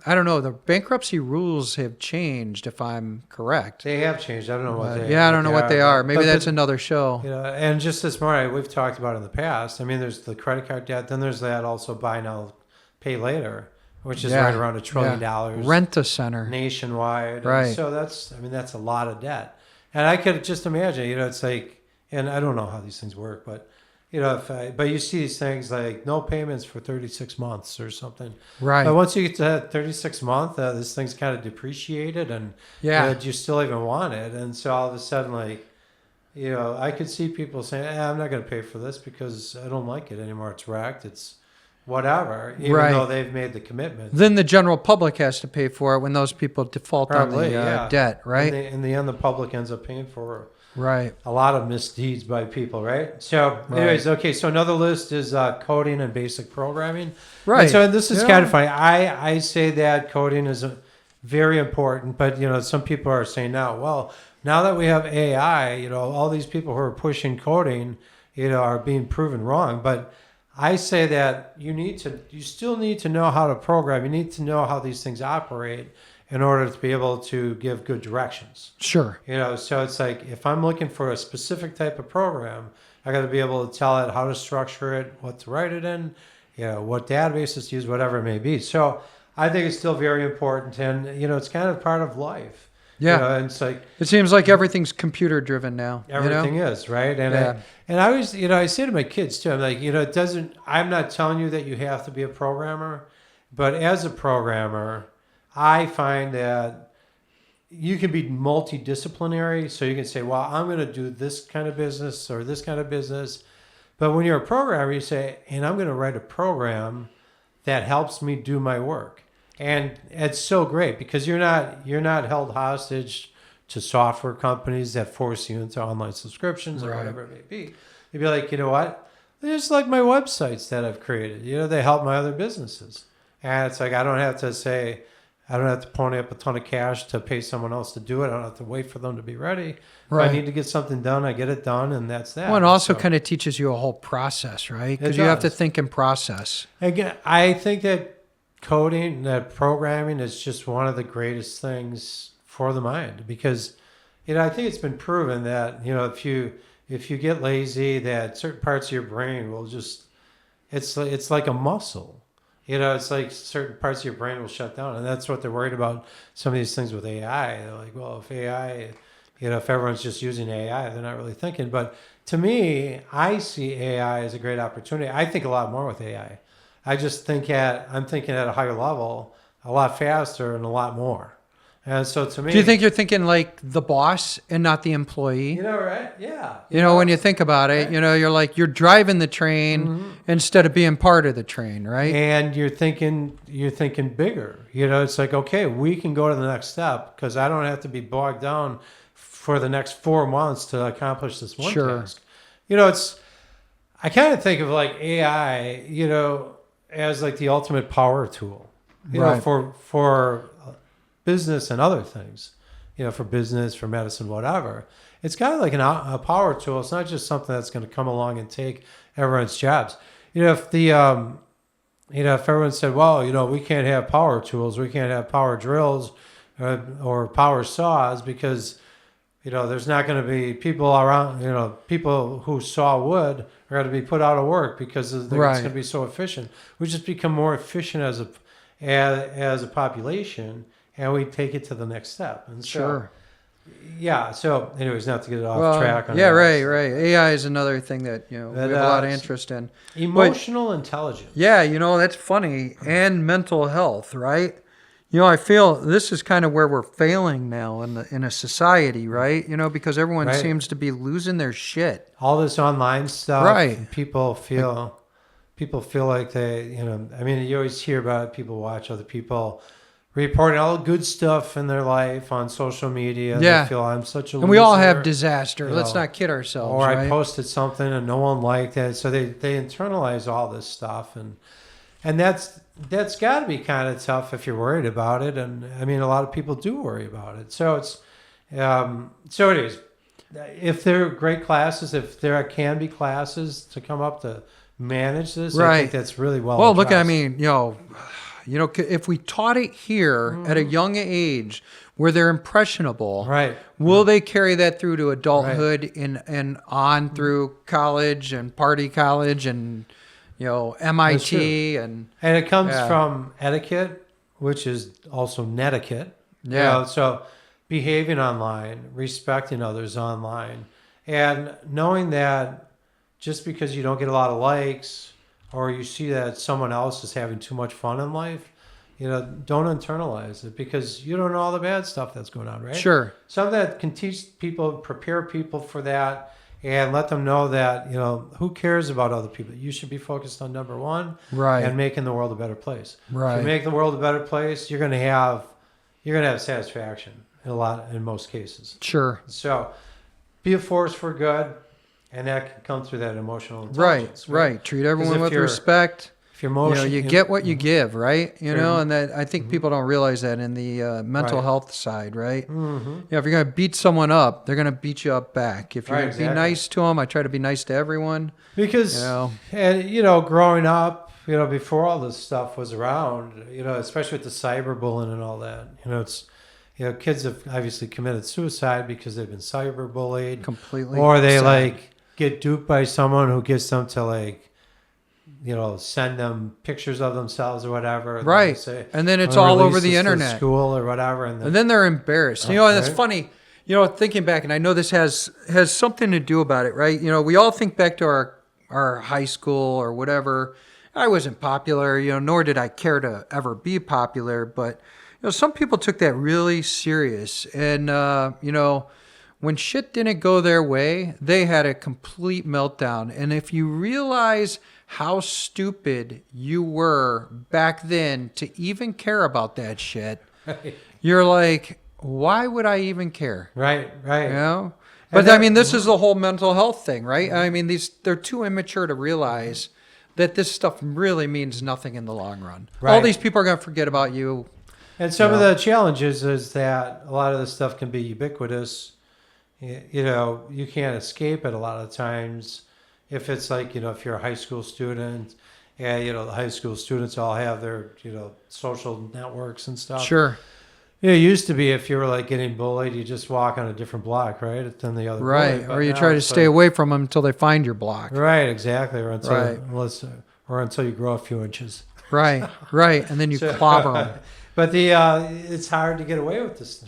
[SPEAKER 1] I don't know. The bankruptcy rules have changed, if I'm correct.
[SPEAKER 2] They have changed. I don't know what they.
[SPEAKER 1] I don't know what they are. Maybe
[SPEAKER 2] But
[SPEAKER 1] that's another show.
[SPEAKER 2] And just this morning, we've talked about it in the past. I mean, there's the credit card debt. Then there's that also buy now, pay later, which is right around $1 trillion.
[SPEAKER 1] Rent a center.
[SPEAKER 2] Nationwide.
[SPEAKER 1] Right.
[SPEAKER 2] And so that's a lot of debt. And I could just imagine, it's like, and I don't know how these things work, but but you see these things like no payments for 36 months or something.
[SPEAKER 1] Right.
[SPEAKER 2] But once you get to that 36 month, this thing's kind of depreciated and you still even want it. And so all of a sudden, like, I could see people saying, I'm not going to pay for this because I don't like it anymore. It's wrecked. It's whatever, even though they've made the commitment.
[SPEAKER 1] Then the general public has to pay for it when those people default on the debt, right?
[SPEAKER 2] In the end, the public ends up paying for
[SPEAKER 1] Right.
[SPEAKER 2] a lot of misdeeds by people, right? So, anyways, okay. So another list is coding and basic programming.
[SPEAKER 1] Right.
[SPEAKER 2] And so this is kind of funny. I say that coding is very important, but some people are saying now that we have AI, all these people who are pushing coding, are being proven wrong. But I say that you still need to know how to program. You need to know how these things operate in order to be able to give good directions.
[SPEAKER 1] Sure.
[SPEAKER 2] So it's like if I'm looking for a specific type of program, I got to be able to tell it how to structure it, what to write it in, what databases to use, whatever it may be. So I think it's still very important, and it's kind of part of life.
[SPEAKER 1] Yeah.
[SPEAKER 2] And it's like
[SPEAKER 1] It seems like everything's computer driven now.
[SPEAKER 2] everything is, right? And
[SPEAKER 1] Yeah.
[SPEAKER 2] I always, I say to my kids too, I'm like, it doesn't. I'm not telling you that you have to be a programmer, but as a programmer, I find that you can be multidisciplinary. So you can say, well, I'm going to do this kind of business or this kind of business. But when you're a programmer, you say, and I'm going to write a program that helps me do my work. And it's so great because you're not held hostage to software companies that force you into online subscriptions or
[SPEAKER 1] Right.
[SPEAKER 2] whatever it may be. You'd be like, you know what? They're just like my websites that I've created. They help my other businesses. And it's like I don't have to pony up a ton of cash to pay someone else to do it. I don't have to wait for them to be ready.
[SPEAKER 1] Right.
[SPEAKER 2] If I need to get something done, I get it done, and that's that.
[SPEAKER 1] Well, it also
[SPEAKER 2] So,
[SPEAKER 1] kind of teaches you a whole process, right?
[SPEAKER 2] It
[SPEAKER 1] Because you have to
[SPEAKER 2] does.
[SPEAKER 1] think in process.
[SPEAKER 2] again, I think that coding, that programming is just one of the greatest things for the mind because, I think it's been proven that, if you get lazy, that certain parts of your brain will just, it's like a muscle. It's like certain parts of your brain will shut down. And that's what they're worried about some of these things with AI. They're like, well, if AI, if everyone's just using AI, they're not really thinking. But to me, I see AI as a great opportunity. I think a lot more with AI. I just I'm thinking at a higher level, a lot faster and a lot more. And so to me,
[SPEAKER 1] Do you think you're thinking like the boss and not the employee?
[SPEAKER 2] right? Yeah.
[SPEAKER 1] When you think about it,
[SPEAKER 2] Right.
[SPEAKER 1] you're like, you're driving the train
[SPEAKER 2] Mhm.
[SPEAKER 1] instead of being part of the train, right?
[SPEAKER 2] And you're thinking bigger. It's like, okay, we can go to the next step because I don't have to be bogged down for the next 4 months to accomplish this one
[SPEAKER 1] Sure.
[SPEAKER 2] task. I kind of think of like AI, as like the ultimate power tool,
[SPEAKER 1] Right.
[SPEAKER 2] for business and other things, for business, for medicine, whatever. It's kind of like a power tool. It's not just something that's going to come along and take everyone's jobs. If if everyone said, well, we can't have power tools, we can't have power drills or power saws because, there's not going to be people around, people who saw wood are going to be put out of work because it's
[SPEAKER 1] Right.
[SPEAKER 2] going to be so efficient. We just become more efficient as a population and we take it to the next step. And
[SPEAKER 1] Sure.
[SPEAKER 2] yeah. So anyways, not to get off track. On
[SPEAKER 1] Yeah,
[SPEAKER 2] that.
[SPEAKER 1] right. AI is another thing that, we have a lot of interest in.
[SPEAKER 2] Emotional intelligence.
[SPEAKER 1] Yeah, that's funny. And mental health, right? I feel this is kind of where we're failing now in a society, right? Because everyone
[SPEAKER 2] Right.
[SPEAKER 1] seems to be losing their shit.
[SPEAKER 2] All this online stuff.
[SPEAKER 1] Right.
[SPEAKER 2] People feel like they, I mean, you always hear about people watch other people reporting all the good stuff in their life on social media.
[SPEAKER 1] Yeah.
[SPEAKER 2] They feel I'm such a
[SPEAKER 1] And we all
[SPEAKER 2] loser,
[SPEAKER 1] have disaster.
[SPEAKER 2] you
[SPEAKER 1] Let's
[SPEAKER 2] know,
[SPEAKER 1] not kid ourselves,
[SPEAKER 2] or
[SPEAKER 1] right?
[SPEAKER 2] I posted something and no one liked it. So they internalize all this stuff. And that's got to be kind of tough if you're worried about it. And I mean, a lot of people do worry about it. So so it is. If there are great classes, if there can be classes to come up to manage this, I
[SPEAKER 1] Right.
[SPEAKER 2] think that's really well.
[SPEAKER 1] Well, look, I
[SPEAKER 2] addressed.
[SPEAKER 1] mean, if we taught it here at a young age where they're impressionable,
[SPEAKER 2] Right.
[SPEAKER 1] will they carry that through to adulthood and on through college and party college and, MIT and
[SPEAKER 2] And it comes
[SPEAKER 1] Yeah.
[SPEAKER 2] from etiquette, which is also netiquette.
[SPEAKER 1] Yeah.
[SPEAKER 2] So behaving online, respecting others online, and knowing that just because you don't get a lot of likes or you see that someone else is having too much fun in life, don't internalize it because you don't know all the bad stuff that's going on, right?
[SPEAKER 1] Sure.
[SPEAKER 2] Something that can teach people, prepare people for that, and let them know that, who cares about other people? You should be focused on number one,
[SPEAKER 1] Right.
[SPEAKER 2] and making the world a better place.
[SPEAKER 1] Right.
[SPEAKER 2] If you make the world a better place, you're gonna have satisfaction in most cases.
[SPEAKER 1] Sure.
[SPEAKER 2] So be a force for good, and that can come through that emotional
[SPEAKER 1] Right.
[SPEAKER 2] intelligence.
[SPEAKER 1] Right. Treat everyone
[SPEAKER 2] if
[SPEAKER 1] with
[SPEAKER 2] you're-
[SPEAKER 1] respect.
[SPEAKER 2] If you're emotional,
[SPEAKER 1] You get what you give, right?
[SPEAKER 2] Sure.
[SPEAKER 1] And that I think people don't realize that in the mental
[SPEAKER 2] Right.
[SPEAKER 1] health side, right?
[SPEAKER 2] hmm
[SPEAKER 1] If you're going to beat someone up, they're going to beat you up back. If you're
[SPEAKER 2] Right,
[SPEAKER 1] going to be
[SPEAKER 2] exactly.
[SPEAKER 1] nice to them, I try to be nice to everyone.
[SPEAKER 2] Because growing up, before all this stuff was around, especially with the cyberbullying and all that, kids have obviously committed suicide because they've been cyberbullied,
[SPEAKER 1] Completely.
[SPEAKER 2] or they
[SPEAKER 1] sad.
[SPEAKER 2] get duped by someone who gets them to send them pictures of themselves or whatever. And
[SPEAKER 1] Right.
[SPEAKER 2] Say,
[SPEAKER 1] And then it's
[SPEAKER 2] "I'm gonna
[SPEAKER 1] all over
[SPEAKER 2] release
[SPEAKER 1] the
[SPEAKER 2] this to
[SPEAKER 1] internet.
[SPEAKER 2] school or whatever.
[SPEAKER 1] And then they're embarrassed. And it's
[SPEAKER 2] right.
[SPEAKER 1] funny, thinking back, and I know this has something to do about it, right? We all think back to our high school or whatever. I wasn't popular, nor did I care to ever be popular, but some people took that really serious. And when shit didn't go their way, they had a complete meltdown. And if you realize how stupid you were back then to even care about that shit, you're like, why would I even care?
[SPEAKER 2] Right.
[SPEAKER 1] But this is the whole mental health thing, right? They're too immature to realize that this stuff really means nothing in the long run.
[SPEAKER 2] Right.
[SPEAKER 1] All these people are going to forget about you.
[SPEAKER 2] And some of the challenges is that a lot of this stuff can be ubiquitous. You can't escape it a lot of times. If it's like, if you're a high school student, and, the high school students all have their, social networks and stuff.
[SPEAKER 1] Sure.
[SPEAKER 2] It used to be if you were like getting bullied, you just walk on a different block, right, than the other.
[SPEAKER 1] Right,
[SPEAKER 2] bully.
[SPEAKER 1] or you try to stay away from them until they find your block.
[SPEAKER 2] Right, exactly, or until you grow a few inches.
[SPEAKER 1] Right, and then you clobber them.
[SPEAKER 2] But it's hard to get away with this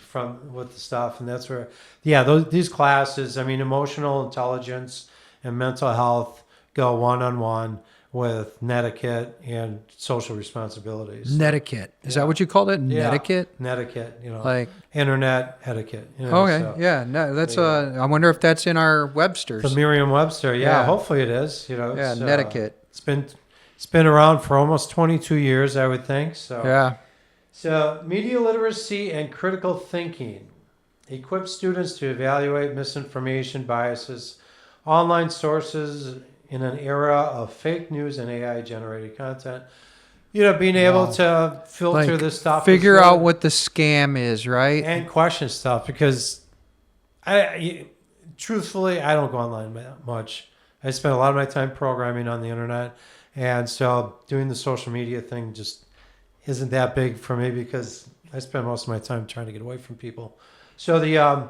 [SPEAKER 2] with the stuff, and that's where these classes. Emotional intelligence and mental health go one-on-one with netiquette and social responsibilities.
[SPEAKER 1] Netiquette. Is that what you called it? Netiquette?
[SPEAKER 2] Netiquette,
[SPEAKER 1] like
[SPEAKER 2] internet etiquette.
[SPEAKER 1] Okay,
[SPEAKER 2] so,
[SPEAKER 1] no, that's I wonder if that's in our Websters.
[SPEAKER 2] The Merriam-Webster, hopefully it is.
[SPEAKER 1] Netiquette.
[SPEAKER 2] It's been around for almost 22 years, I would think. So
[SPEAKER 1] yeah.
[SPEAKER 2] So media literacy and critical thinking equips students to evaluate misinformation, biases, online sources in an era of fake news and AI-generated content. Being able to filter this stuff.
[SPEAKER 1] Figure out what the scam is, right?
[SPEAKER 2] And question stuff, because truthfully, I don't go online much. I spend a lot of my time programming on the internet. And so doing the social media thing just isn't that big for me because I spend most of my time trying to get away from people. So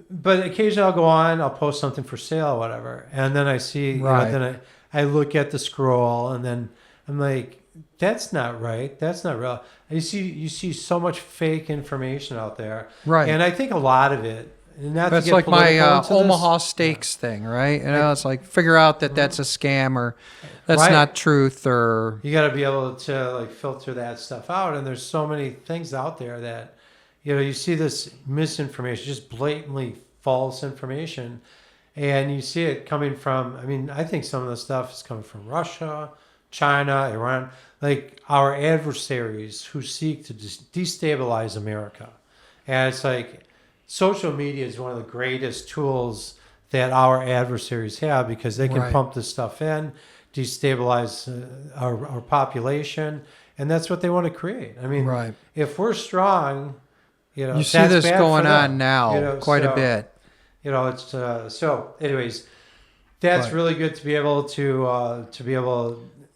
[SPEAKER 2] but occasionally I'll go on, I'll post something for sale or whatever. And then I see, then I look at the scroll and then I'm like, that's not right. That's not real. You see so much fake information out there.
[SPEAKER 1] Right.
[SPEAKER 2] And I think a lot of it,
[SPEAKER 1] that's like my Omaha Steaks thing, right? It's like figure out that that's a scam or that's not truth, or
[SPEAKER 2] you got to be able to filter that stuff out. And there's so many things out there that you see this misinformation, just blatantly false information, and you see it coming from. I think some of the stuff is coming from Russia, China, Iran, like our adversaries who seek to destabilize America. And it's like social media is one of the greatest tools that our adversaries have because they can pump this stuff in, destabilize our population, and that's what they want to create. If we're strong,
[SPEAKER 1] you see this going on now quite a bit.
[SPEAKER 2] It's so. Anyways, that's really good to be able to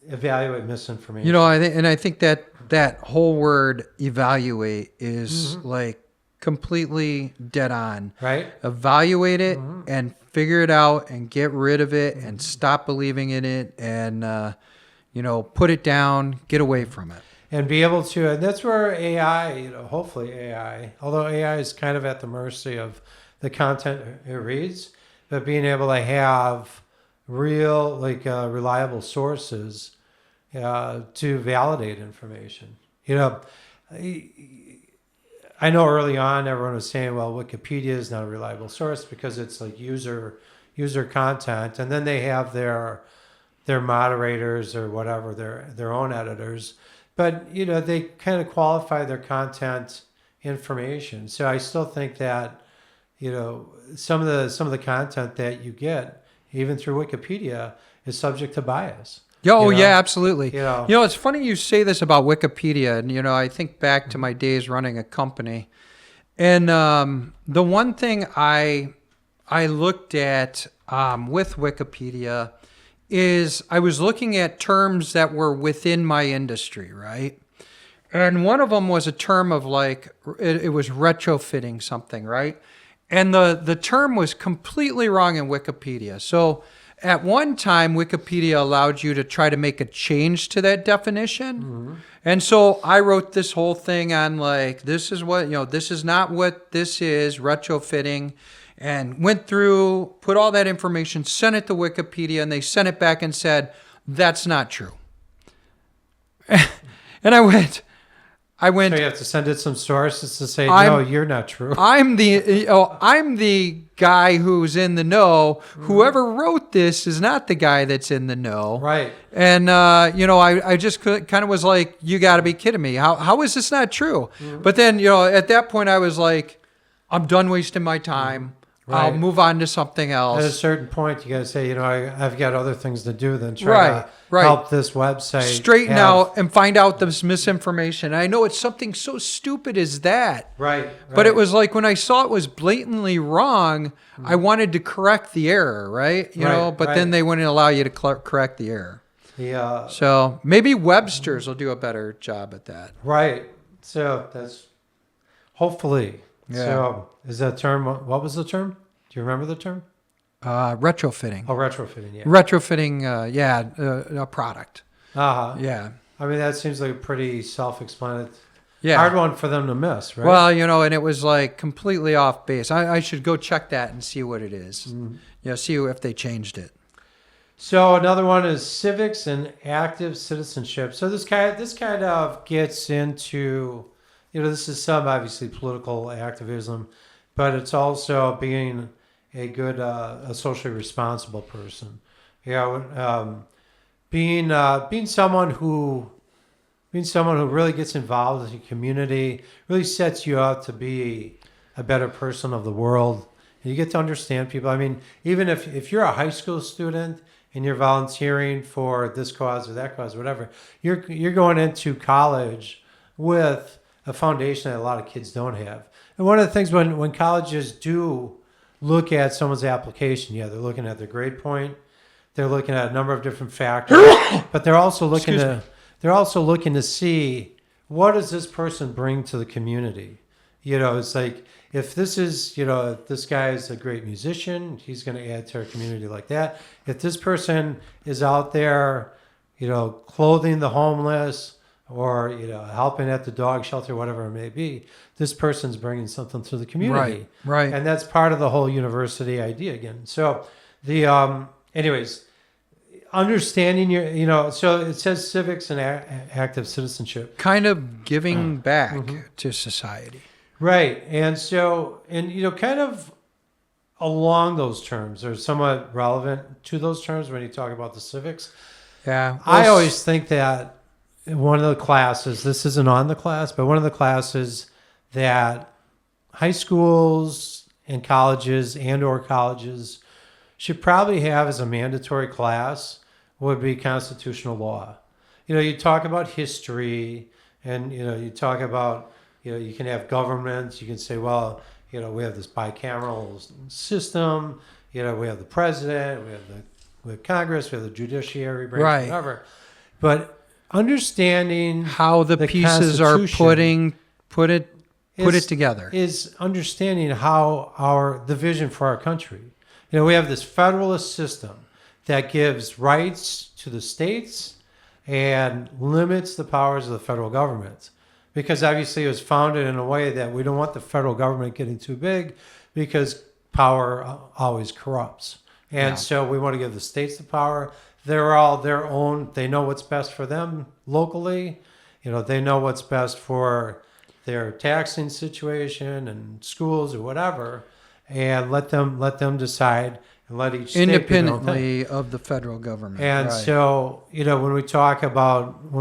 [SPEAKER 2] evaluate misinformation.
[SPEAKER 1] I think that whole word evaluate is like completely dead on.
[SPEAKER 2] Right.
[SPEAKER 1] Evaluate it and figure it out and get rid of it and stop believing in it and put it down, get away from it.
[SPEAKER 2] And be able to, and that's where AI, hopefully AI, although AI is kind of at the mercy of the content it reads, but being able to have real, reliable sources to validate information. I know early on everyone was saying, well, Wikipedia is not a reliable source because it's like user content, and then they have their moderators or whatever, their own editors. But they kind of qualify their content information. So I still think that some of the content that you get even through Wikipedia is subject to bias.
[SPEAKER 1] Yeah, absolutely. It's funny you say this about Wikipedia, and I think back to my days running a company, and the one thing I looked at with Wikipedia is I was looking at terms that were within my industry, right? And one of them was a term of it was retrofitting something, right? And the term was completely wrong in Wikipedia. So at one time, Wikipedia allowed you to try to make a change to that definition. And so I wrote this whole thing on like, this is what, this is not what this is, retrofitting, and went through, put all that information, sent it to Wikipedia, and they sent it back and said, that's not true. And I went,
[SPEAKER 2] So you have to send it some sources to say, no, you're not true.
[SPEAKER 1] I'm the guy who's in the know. Whoever wrote this is not the guy that's in the know.
[SPEAKER 2] Right.
[SPEAKER 1] And, I just kind of was like, you got to be kidding me. How is this not true? But then, at that point I was like, I'm done wasting my time.
[SPEAKER 2] Right.
[SPEAKER 1] I'll move on to something else.
[SPEAKER 2] At a certain point, you got to say, I've got other things to do than try to help this website
[SPEAKER 1] straighten out and find out this misinformation. I know it's something so stupid as that.
[SPEAKER 2] Right.
[SPEAKER 1] But it was like when I saw it was blatantly wrong, I wanted to correct the error, right? But then they wouldn't allow you to correct the error.
[SPEAKER 2] Yeah.
[SPEAKER 1] So maybe Webster's will do a better job at that.
[SPEAKER 2] Right. So that's hopefully.
[SPEAKER 1] Yeah.
[SPEAKER 2] So is that term? What was the term? Do you remember the term?
[SPEAKER 1] Retrofitting.
[SPEAKER 2] Oh, retrofitting. Yeah.
[SPEAKER 1] Retrofitting, a product.
[SPEAKER 2] Uh-huh.
[SPEAKER 1] Yeah.
[SPEAKER 2] I mean, that seems like a pretty self-explanatory.
[SPEAKER 1] Yeah.
[SPEAKER 2] Hard one for them to miss, right?
[SPEAKER 1] Well, and it was like completely off base. I should go check that and see what it is. See if they changed it.
[SPEAKER 2] So another one is civics and active citizenship. So this kind of gets into, this is some obviously political activism, but it's also being a good, a socially responsible person. Being someone who really gets involved in the community, really sets you up to be a better person of the world. And you get to understand people. I mean, even if you're a high school student and you're volunteering for this cause or that cause, or whatever, you're going into college with a foundation that a lot of kids don't have. And one of the things when colleges do look at someone's application, they're looking at their grade point, they're looking at a number of different factors, but they're also looking to see, what does this person bring to the community? It's like, if this is, if this guy is a great musician, he's going to add to our community like that. If this person is out there, clothing the homeless, or helping at the dog shelter, whatever it may be, this person's bringing something to the community.
[SPEAKER 1] Right.
[SPEAKER 2] And that's part of the whole university idea again. So anyways, understanding so it says civics and active citizenship,
[SPEAKER 1] kind of giving back to society.
[SPEAKER 2] Right. And so, kind of along those terms, or somewhat relevant to those terms when you talk about the civics.
[SPEAKER 1] Yeah.
[SPEAKER 2] I always think that one of the classes, this isn't on the class, but one of the classes that high schools and colleges should probably have as a mandatory class would be constitutional law. You talk about history, and you talk about, you can have governments. You can say, well, we have this bicameral system. We have the president, we have Congress, we have the judiciary branch, whatever. But understanding
[SPEAKER 1] how the pieces are put it together
[SPEAKER 2] is understanding how the vision for our country. We have this federalist system that gives rights to the states and limits the powers of the federal government, because obviously it was founded in a way that we don't want the federal government getting too big, because power always corrupts. And so we want to give the states the power. They're all their own. They know what's best for them locally. They know what's best for their taxing situation and schools or whatever, and let them decide, and let each state
[SPEAKER 1] independently of the federal government.
[SPEAKER 2] And so, when we talk about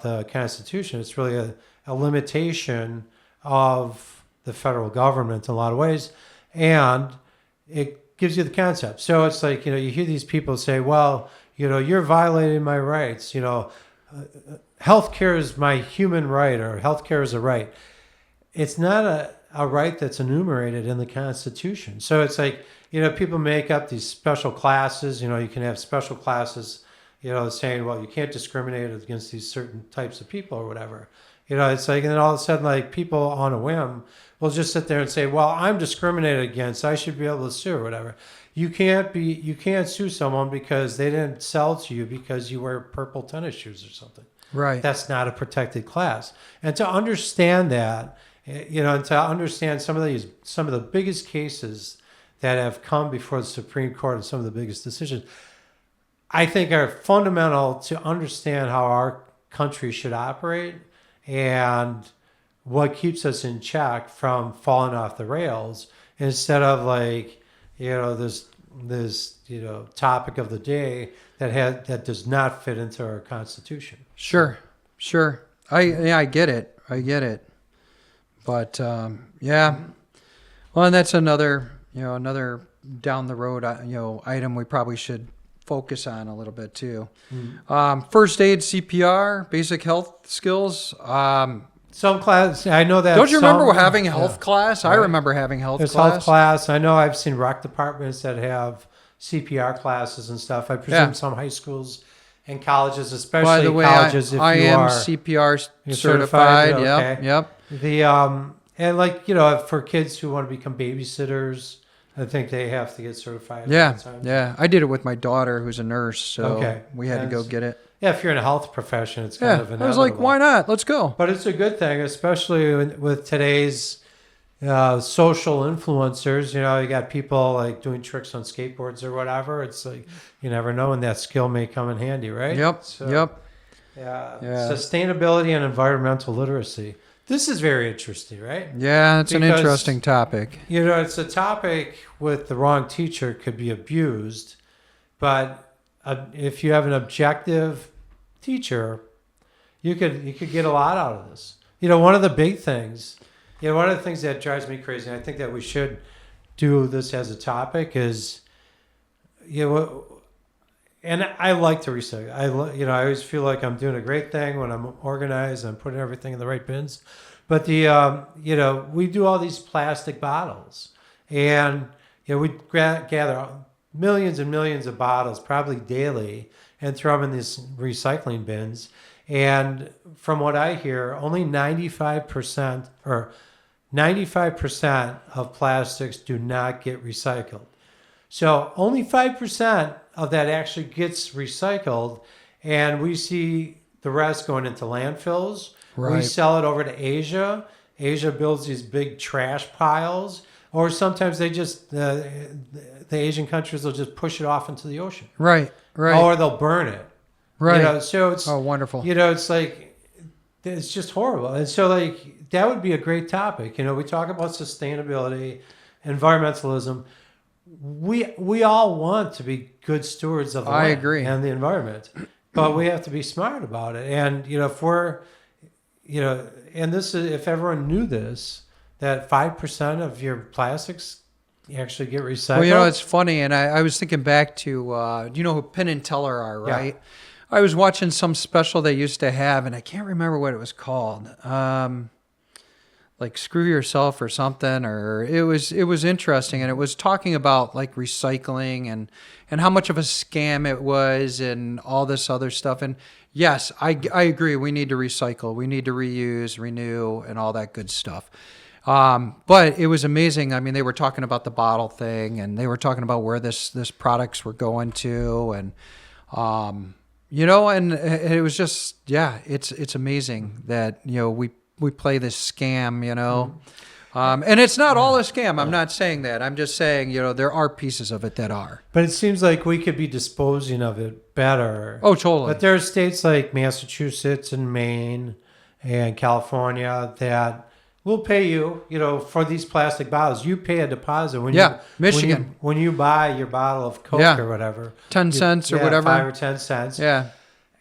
[SPEAKER 2] the Constitution, it's really a limitation of the federal government in a lot of ways, and it gives you the concept. So it's like, you hear these people say, well, you're violating my rights. Healthcare is my human right, or healthcare is a right. It's not a right that's enumerated in the Constitution. So it's like, people make up these special classes. You can have special classes, saying, well, you can't discriminate against these certain types of people or whatever. It's like, and then all of a sudden, like, people on a whim will just sit there and say, well, I'm discriminated against, I should be able to sue or whatever. You can't sue someone because they didn't sell to you because you wear purple tennis shoes or something.
[SPEAKER 1] Right.
[SPEAKER 2] That's not a protected class. And to understand that, and to understand some of the biggest cases that have come before the Supreme Court and some of the biggest decisions, I think are fundamental to understand how our country should operate and what keeps us in check from falling off the rails, instead of this topic of the day that does not fit into our Constitution.
[SPEAKER 1] Sure. I get it. But yeah. Well, and that's another down the road item we probably should focus on a little bit too. First aid, CPR, basic health skills.
[SPEAKER 2] Some class, I know that.
[SPEAKER 1] Don't you remember having health class? Right. I remember having health
[SPEAKER 2] There's
[SPEAKER 1] class.
[SPEAKER 2] Health class. I know I've seen rec departments that have CPR classes and stuff. I presume some high schools and colleges, especially
[SPEAKER 1] By the way,
[SPEAKER 2] colleges,
[SPEAKER 1] I am CPR certified.
[SPEAKER 2] Okay.
[SPEAKER 1] Yep.
[SPEAKER 2] And for kids who want to become babysitters, I think they have to get certified.
[SPEAKER 1] Yeah. I did it with my daughter, who's a nurse, so we had to go get it.
[SPEAKER 2] Yeah, if you're in a health profession, it's kind of inevitable.
[SPEAKER 1] I was like, why not? Let's go.
[SPEAKER 2] But it's a good thing, especially with today's social influencers. You got people like doing tricks on skateboards or whatever. It's like you never know when that skill may come in handy, right?
[SPEAKER 1] Yep.
[SPEAKER 2] Yeah. Sustainability and environmental literacy. This is very interesting, right?
[SPEAKER 1] Yeah, it's an interesting topic.
[SPEAKER 2] It's a topic with the wrong teacher could be abused, but if you have an objective teacher, you could get a lot out of this. One of the big things, one of the things that drives me crazy, and I think that we should do this as a topic, is, and I like to recycle. I always feel like I'm doing a great thing when I'm organized, I'm putting everything in the right bins. But we do all these plastic bottles, and we gather millions and millions of bottles, probably daily, and throw them in these recycling bins. And from what I hear, only 95% of plastics do not get recycled. So only 5% of that actually gets recycled, and we see the rest going into landfills. Right. We sell it over to Asia. Asia builds these big trash piles, or sometimes they just the Asian countries will just push it off into the ocean.
[SPEAKER 1] Right.
[SPEAKER 2] Or they'll burn it.
[SPEAKER 1] Right.
[SPEAKER 2] So it's
[SPEAKER 1] wonderful.
[SPEAKER 2] It's like it's just horrible. And so that would be a great topic. We talk about sustainability, environmentalism. We all want to be good stewards of the land and the environment, but we have to be smart about it. And if we're and this is, if everyone knew this, that 5% of your plastics actually get recycled.
[SPEAKER 1] Well, it's funny, and I was thinking back to, you know who Penn and Teller are, right? Yeah. I was watching some special they used to have, and I can't remember what it was called. Like Screw Yourself or something, or it was interesting, and it was talking about like recycling and how much of a scam it was and all this other stuff. And yes, I agree. We need to recycle. We need to reuse, renew, and all that good stuff. But it was amazing. I mean, they were talking about the bottle thing, and they were talking about where this products were going to, and and it was just, it's amazing that we play this scam, and it's not all a scam. I'm not saying that. I'm just saying, there are pieces of it that are.
[SPEAKER 2] But it seems like we could be disposing of it better.
[SPEAKER 1] Oh, totally.
[SPEAKER 2] But there are states like Massachusetts and Maine and California that will pay you, for these plastic bottles. You pay a deposit
[SPEAKER 1] Michigan.
[SPEAKER 2] When you buy your bottle of Coke or whatever.
[SPEAKER 1] 10 cents or whatever.
[SPEAKER 2] 5 or 10 cents.
[SPEAKER 1] Yeah.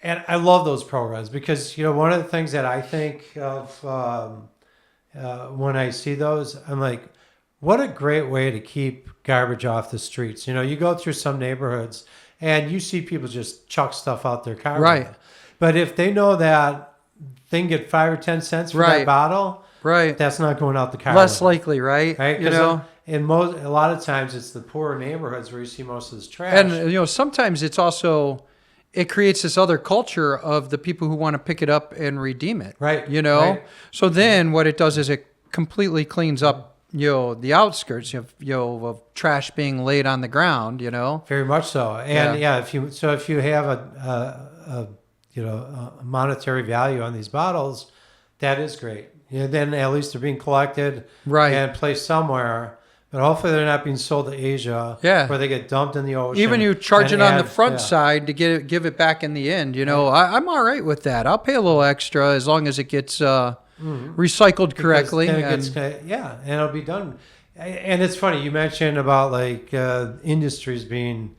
[SPEAKER 2] And I love those programs because, one of the things that I think of when I see those, I'm like, what a great way to keep garbage off the streets. You go through some neighborhoods and you see people just chuck stuff out their car.
[SPEAKER 1] Right.
[SPEAKER 2] But if they know that they can get 5 or 10 cents for that bottle, that's not going out the car.
[SPEAKER 1] Less likely, right?
[SPEAKER 2] Right? A lot of times it's the poorer neighborhoods where you see most of this trash.
[SPEAKER 1] And, sometimes it's also... it creates this other culture of the people who want to pick it up and redeem it.
[SPEAKER 2] Right.
[SPEAKER 1] So then what it does is it completely cleans up, the outskirts of trash being laid on the ground.
[SPEAKER 2] Very much so. And if you have a monetary value on these bottles, that is great. Then at least they're being collected and placed somewhere. But hopefully they're not being sold to Asia, where they get dumped in the ocean.
[SPEAKER 1] Even you charge it on the front side to give it back in the end. I'm all right with that. I'll pay a little extra as long as it gets recycled correctly.
[SPEAKER 2] And it'll be done. And it's funny you mentioned about like industries being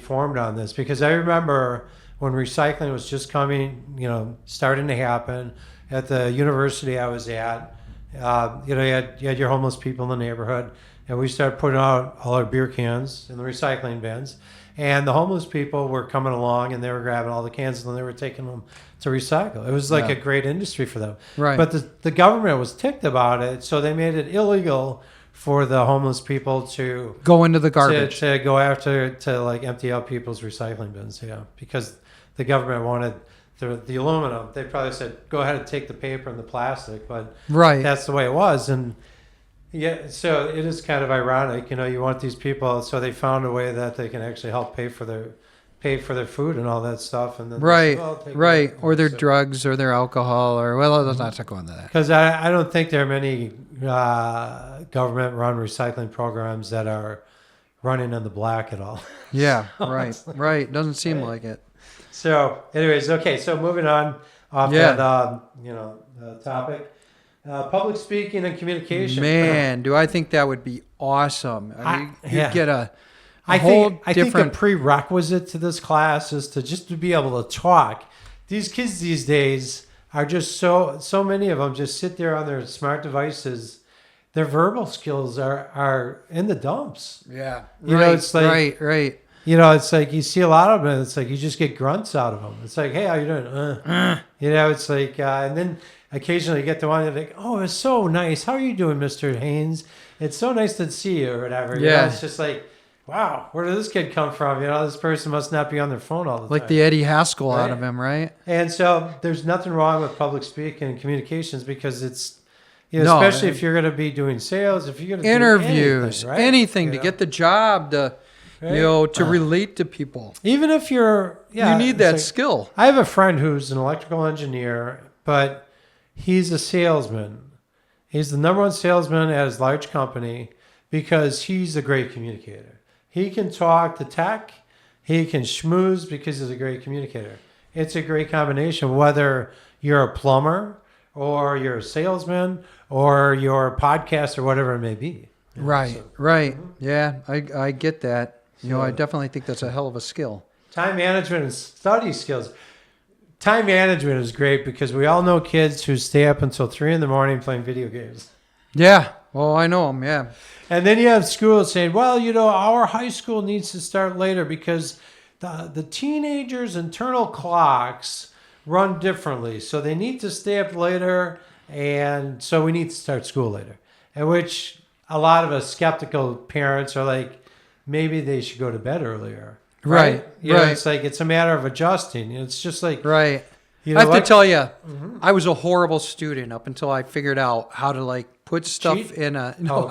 [SPEAKER 2] formed on this, because I remember when recycling was just starting to happen at the university I was at. You had your homeless people in the neighborhood. And we started putting out all our beer cans in the recycling bins. And the homeless people were coming along and they were grabbing all the cans and they were taking them to recycle. It was like a great industry for them.
[SPEAKER 1] Right.
[SPEAKER 2] But the government was ticked about it, so they made it illegal for the homeless people to
[SPEAKER 1] go into the garbage.
[SPEAKER 2] To go after, to like empty out people's recycling bins, because the government wanted the aluminum. They probably said, go ahead and take the paper and the plastic, but that's the way it was. And so it is kind of ironic, you want these people, so they found a way that they can actually help pay for their food and all that stuff, and then
[SPEAKER 1] or their drugs or their alcohol, or let's not go into that.
[SPEAKER 2] Because I don't think there are many government-run recycling programs that are running in the black at all.
[SPEAKER 1] Yeah, right. Doesn't seem like it.
[SPEAKER 2] So, anyways, okay. So moving on off that topic. Public speaking and communication.
[SPEAKER 1] Man, do I think that would be awesome. You'd get a
[SPEAKER 2] I
[SPEAKER 1] whole
[SPEAKER 2] think
[SPEAKER 1] different...
[SPEAKER 2] a prerequisite to this class is to be able to talk. These kids these days are just so many of them just sit there on their smart devices. Their verbal skills are in the dumps.
[SPEAKER 1] Yeah.
[SPEAKER 2] It's like,
[SPEAKER 1] right.
[SPEAKER 2] It's like you see a lot of them. It's like you just get grunts out of them. It's like, hey, how you doing? It's like, and then occasionally you get the one that's like, oh, it's so nice. How are you doing, Mr. Haynes? It's so nice to see you, or whatever.
[SPEAKER 1] Yeah.
[SPEAKER 2] It's just like, wow, where did this kid come from? This person must not be on their phone all the time.
[SPEAKER 1] Like the Eddie Haskell out of him, right?
[SPEAKER 2] And so there's nothing wrong with public speaking and communications, because it's, especially if you're going to be doing sales, if you're going to
[SPEAKER 1] interviews,
[SPEAKER 2] do anything, right?
[SPEAKER 1] Anything to get the job, to relate to people.
[SPEAKER 2] Even if you
[SPEAKER 1] need that skill.
[SPEAKER 2] I have a friend who's an electrical engineer, but he's a salesman. He's the number one salesman at his large company because he's a great communicator. He can talk to tech. He can schmooze because he's a great communicator. It's a great combination, whether you're a plumber or you're a salesman or you're a podcast or whatever it may be.
[SPEAKER 1] Right. Mm-hmm. Yeah, I get that. I definitely think that's a hell of a skill.
[SPEAKER 2] Time management and study skills. Time management is great because we all know kids who stay up until 3 a.m. playing video games.
[SPEAKER 1] Yeah. Well, I know them. Yeah.
[SPEAKER 2] And then you have schools saying, well, our high school needs to start later because the teenagers' internal clocks run differently. So they need to stay up later, and so we need to start school later. And which a lot of us skeptical parents are like, maybe they should go to bed earlier. Right. It's like, it's a matter of adjusting. It's just like,
[SPEAKER 1] right. I have to tell you, I was a horrible student up until I figured out how to put stuff in a... No.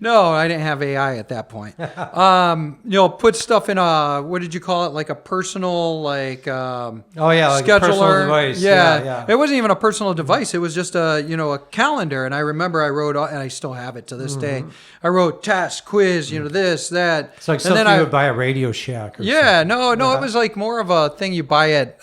[SPEAKER 1] No, I didn't have AI at that point. Put stuff in a, what did you call it? Like a personal, scheduler.
[SPEAKER 2] A personal device.
[SPEAKER 1] Yeah. It wasn't even a personal device. It was just a calendar. And I remember I wrote, and I still have it to this day. I wrote test, quiz, this, that.
[SPEAKER 2] It's like something you would buy at Radio Shack or something.
[SPEAKER 1] No, it was like more of a thing you buy at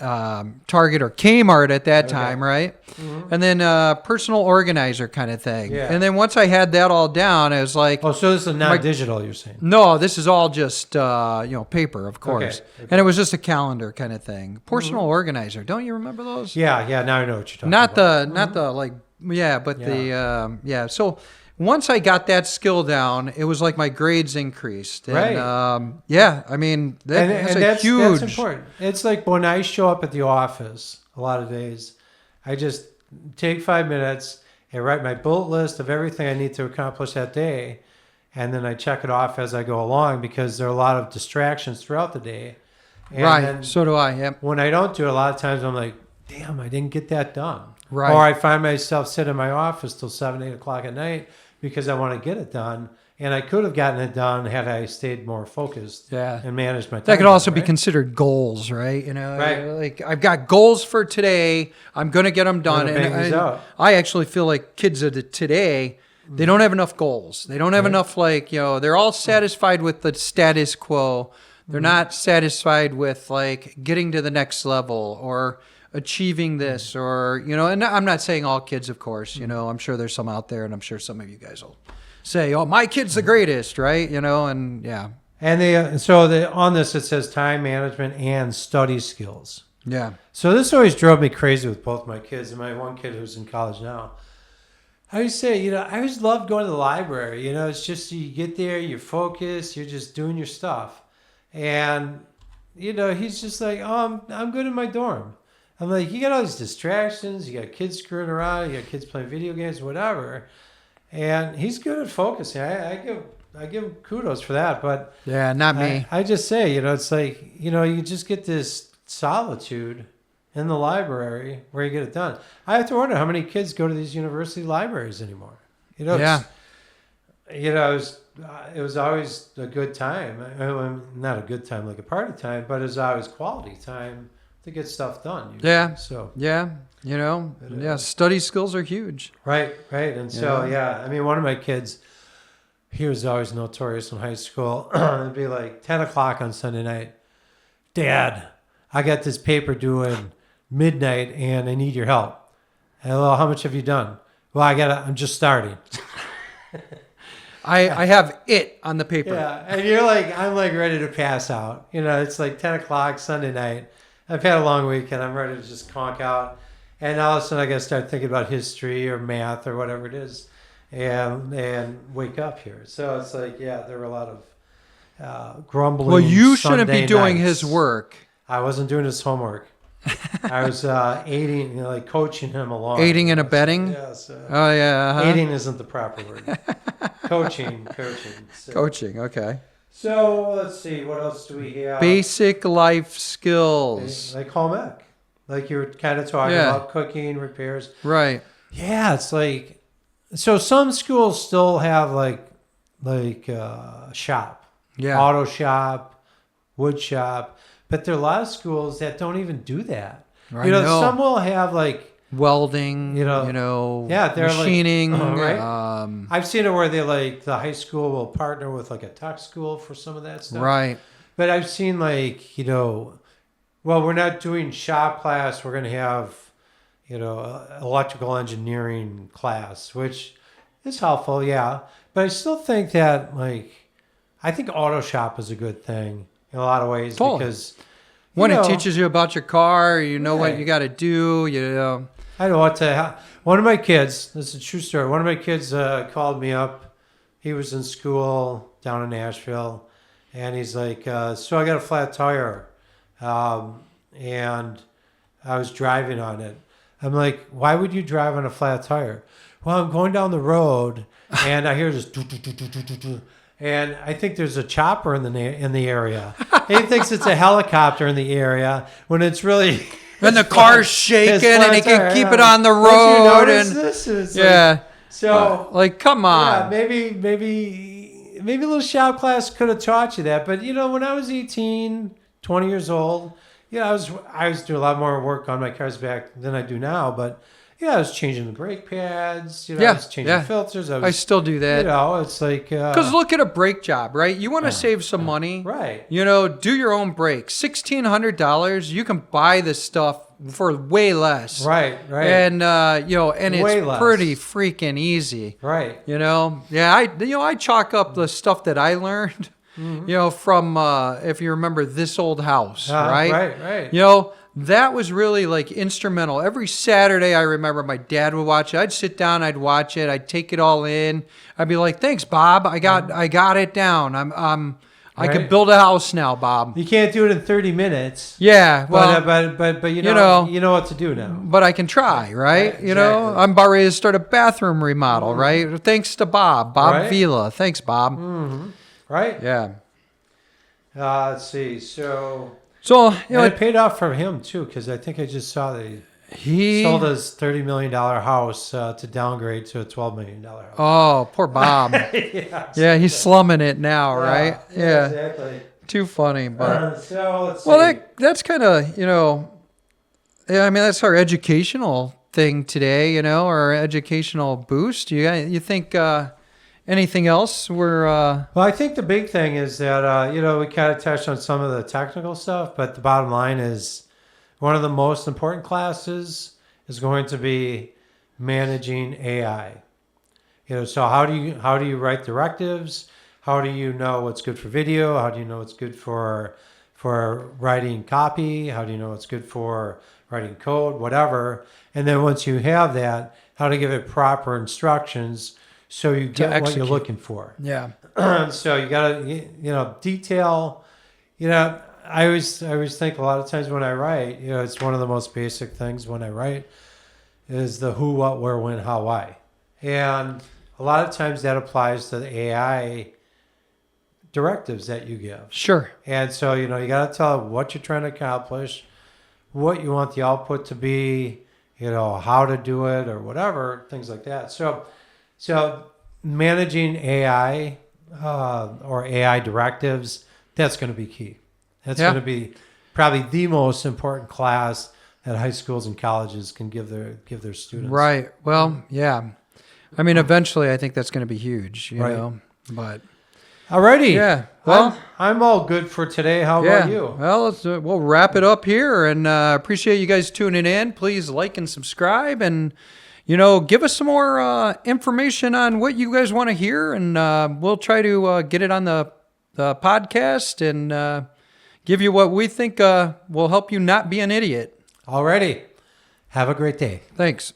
[SPEAKER 1] Target or Kmart at that time, right? Mm-hmm. And then personal organizer kind of thing. Yeah. And then once I had that all down, I was like,
[SPEAKER 2] oh, so this is not digital, you're saying?
[SPEAKER 1] No, this is all just paper, of course. Okay. And it was just a calendar kind of thing. Personal organizer. Don't you remember those?
[SPEAKER 2] Yeah. Now I know what you're talking about.
[SPEAKER 1] Not the So once I got that skill down, it was like my grades increased. And,
[SPEAKER 2] right.
[SPEAKER 1] I mean, that's
[SPEAKER 2] huge. That's important. It's like when I show up at the office a lot of days, I just take 5 minutes and write my bullet list of everything I need to accomplish that day. And then I check it off as I go along because there are a lot of distractions throughout the day. And
[SPEAKER 1] right. So do I. Yep.
[SPEAKER 2] When I don't do it, a lot of times I'm like, damn, I didn't get that done.
[SPEAKER 1] Right.
[SPEAKER 2] Or I find myself sitting in my office till 7, 8 o'clock at night because I want to get it done. And I could have gotten it done had I stayed more focused
[SPEAKER 1] Yeah.
[SPEAKER 2] and managed my time.
[SPEAKER 1] That could also be
[SPEAKER 2] right?
[SPEAKER 1] considered goals, right? You know,
[SPEAKER 2] Right.
[SPEAKER 1] like I've got goals for today. I'm going to get them done.
[SPEAKER 2] Gonna bang these out.
[SPEAKER 1] I actually feel like kids of today, they don't have enough goals. They don't have
[SPEAKER 2] Right.
[SPEAKER 1] enough, like, you know, they're all satisfied with the status quo. They're not satisfied with like getting to the next level or achieving this or, you know, and I'm not saying all kids, of course, you know, I'm sure there's some out there and I'm sure some of you guys will say, oh, my kid's the greatest, right? You know, and yeah.
[SPEAKER 2] And on this, it says time management and study skills.
[SPEAKER 1] Yeah.
[SPEAKER 2] So this always drove me crazy with both my kids and my one kid who's in college now. I always say, you know, I always loved going to the library. You know, it's just you get there, you're focused, you're just doing your stuff. And, you know, he's just like, oh, I'm good in my dorm. I'm like, you got all these distractions, you got kids screwing around, you got kids playing video games, whatever. And he's good at focusing. I give him kudos for that. But
[SPEAKER 1] Yeah, not me.
[SPEAKER 2] I just say, you know, it's like, you know, you just get this solitude in the library where you get it done. I have to wonder how many kids go to these university libraries anymore. You know,
[SPEAKER 1] Yeah.
[SPEAKER 2] You know, it was always a good time. Not a good time like a party time, but it was always quality time to get stuff done. Usually.
[SPEAKER 1] Yeah.
[SPEAKER 2] So
[SPEAKER 1] Yeah. You know, yeah, study skills are huge.
[SPEAKER 2] right. And so
[SPEAKER 1] Yeah.
[SPEAKER 2] I mean, one of my kids, he was always notorious in high school. It'd be like 10 o'clock on Sunday night. Dad, I got this paper due in midnight and I need your help. Hello, how much have you done? Well, I'm just starting.
[SPEAKER 1] I have it on the paper.
[SPEAKER 2] Yeah, and you're like, I'm like ready to pass out. You know, it's like 10 o'clock Sunday night. I've had a long week and I'm ready to just conk out. And all of a sudden I got to start thinking about history or math or whatever it is and wake up here. So it's like, yeah, there were a lot of grumbling.
[SPEAKER 1] Well, you shouldn't
[SPEAKER 2] Sunday
[SPEAKER 1] be doing
[SPEAKER 2] nights.
[SPEAKER 1] his work.
[SPEAKER 2] I wasn't doing his homework. I was aiding, you know, like coaching him along.
[SPEAKER 1] Aiding and abetting?
[SPEAKER 2] Yes.
[SPEAKER 1] Oh, yeah. Uh-huh.
[SPEAKER 2] Aiding isn't the proper word. Coaching. So.
[SPEAKER 1] Coaching, okay.
[SPEAKER 2] So let's see, what else do we have?
[SPEAKER 1] Basic life skills.
[SPEAKER 2] Like home ec, like you were kind of talking
[SPEAKER 1] Yeah.
[SPEAKER 2] about cooking, repairs.
[SPEAKER 1] Right.
[SPEAKER 2] Yeah, it's like, so some schools still have like shop,
[SPEAKER 1] Yeah.
[SPEAKER 2] auto shop, wood shop, but there are a lot of schools that don't even do that.
[SPEAKER 1] I
[SPEAKER 2] You know,
[SPEAKER 1] know.
[SPEAKER 2] some will have like,
[SPEAKER 1] Welding,
[SPEAKER 2] You know, yeah, they're like-
[SPEAKER 1] machining.
[SPEAKER 2] right. I've seen it where they like, the high school will partner with like a tech school for some of that stuff.
[SPEAKER 1] Right.
[SPEAKER 2] But I've seen like, you know, well, we're not doing shop class. We're going to have, you know, electrical engineering class, which is helpful, yeah. But I still think that like, I think auto shop is a good thing in a lot of ways
[SPEAKER 1] Totally.
[SPEAKER 2] because
[SPEAKER 1] When
[SPEAKER 2] you
[SPEAKER 1] it
[SPEAKER 2] know,
[SPEAKER 1] teaches you about your car, you know what
[SPEAKER 2] Right.
[SPEAKER 1] you got to do. You know.
[SPEAKER 2] I don't want to. One of my kids, this is a true story. One of my kids called me up. He was in school down in Nashville, and he's like, "So I got a flat tire, and I was driving on it." I'm like, "Why would you drive on a flat tire?" Well, I'm going down the road, and I hear this, doo, doo, doo, doo, doo, doo, doo. And I think there's a chopper in the area. He thinks it's a helicopter in the area when it's really.
[SPEAKER 1] And the car's shaking, and he can keep it on the
[SPEAKER 2] Don't you
[SPEAKER 1] road.
[SPEAKER 2] notice
[SPEAKER 1] And
[SPEAKER 2] this? It's
[SPEAKER 1] yeah,
[SPEAKER 2] so
[SPEAKER 1] like come on.
[SPEAKER 2] yeah, maybe a little shop class could have taught you that. But you know, when I was 18, 20 years old, yeah, I was doing a lot more work on my cars back than I do now. But yeah, I was changing the brake pads. You know, I was changing filters.
[SPEAKER 1] I still do that.
[SPEAKER 2] You know, it's like
[SPEAKER 1] Because look at a brake job, right? You want to save some money,
[SPEAKER 2] right.
[SPEAKER 1] You know, do your own brakes. $1,600, you can buy this stuff for way less,
[SPEAKER 2] Right.
[SPEAKER 1] And you know, and
[SPEAKER 2] Way
[SPEAKER 1] it's
[SPEAKER 2] less.
[SPEAKER 1] pretty freaking easy,
[SPEAKER 2] Right.
[SPEAKER 1] You know, yeah. I chalk up the stuff that I learned, you know, from if you remember This Old House, right?
[SPEAKER 2] Right.
[SPEAKER 1] You know, that was really like instrumental. Every Saturday, I remember my dad would watch it. I'd sit down, I'd watch it, I'd take it all in. I'd be like, "Thanks, Bob. I got it down. I can
[SPEAKER 2] Right.
[SPEAKER 1] build a house now, Bob."
[SPEAKER 2] You can't do it in 30 minutes.
[SPEAKER 1] Yeah, well,
[SPEAKER 2] But you know what to do now.
[SPEAKER 1] but I can try, right?
[SPEAKER 2] Right,
[SPEAKER 1] You know,
[SPEAKER 2] exactly.
[SPEAKER 1] I'm about ready to start a bathroom remodel, right? Thanks to Bob
[SPEAKER 2] Right.
[SPEAKER 1] Vila. Thanks, Bob.
[SPEAKER 2] Right.
[SPEAKER 1] Yeah.
[SPEAKER 2] Let's see. So
[SPEAKER 1] So, you know,
[SPEAKER 2] and it paid off for him too, because I think I just saw that
[SPEAKER 1] He
[SPEAKER 2] sold his $30 million house to downgrade to a $12 million house.
[SPEAKER 1] Oh, poor Bob. Yeah, he's slumming it now, right? Yeah,
[SPEAKER 2] exactly.
[SPEAKER 1] too funny. But
[SPEAKER 2] So let's see.
[SPEAKER 1] well, that's kind of yeah. I mean, that's our educational thing today, our educational boost. You think anything else?
[SPEAKER 2] Well, I think the big thing is that we kind of touched on some of the technical stuff, but the bottom line is one of the most important classes is going to be managing AI. So how do you write directives? How do you know what's good for video? How do you know what's good for writing copy? How do you know what's good for writing code? Whatever. And then once you have that, how to give it proper instructions so you get what you're looking for.
[SPEAKER 1] Yeah.
[SPEAKER 2] So you got to detail. I always think a lot of times when I write, it's one of the most basic things when I write is the who, what, where, when, how, why. And a lot of times that applies to the AI directives that you give.
[SPEAKER 1] Sure.
[SPEAKER 2] And so, you got to tell what you're trying to accomplish, what you want the output to be, how to do it or whatever, things like that. So managing AI or AI directives, that's going to be key. That's going to be probably the most important class that high schools and colleges can give their students.
[SPEAKER 1] Right. Well, yeah. I mean, eventually, I think that's going to be huge. You know, but
[SPEAKER 2] alrighty.
[SPEAKER 1] Yeah. Well,
[SPEAKER 2] I'm all good for today. How about you?
[SPEAKER 1] Well, we'll wrap it up here, and appreciate you guys tuning in. Please like and subscribe, and give us some more information on what you guys want to hear, and we'll try to get it on the podcast and give you what we think will help you not be an idiot.
[SPEAKER 2] Alrighty. Have a great day.
[SPEAKER 1] Thanks.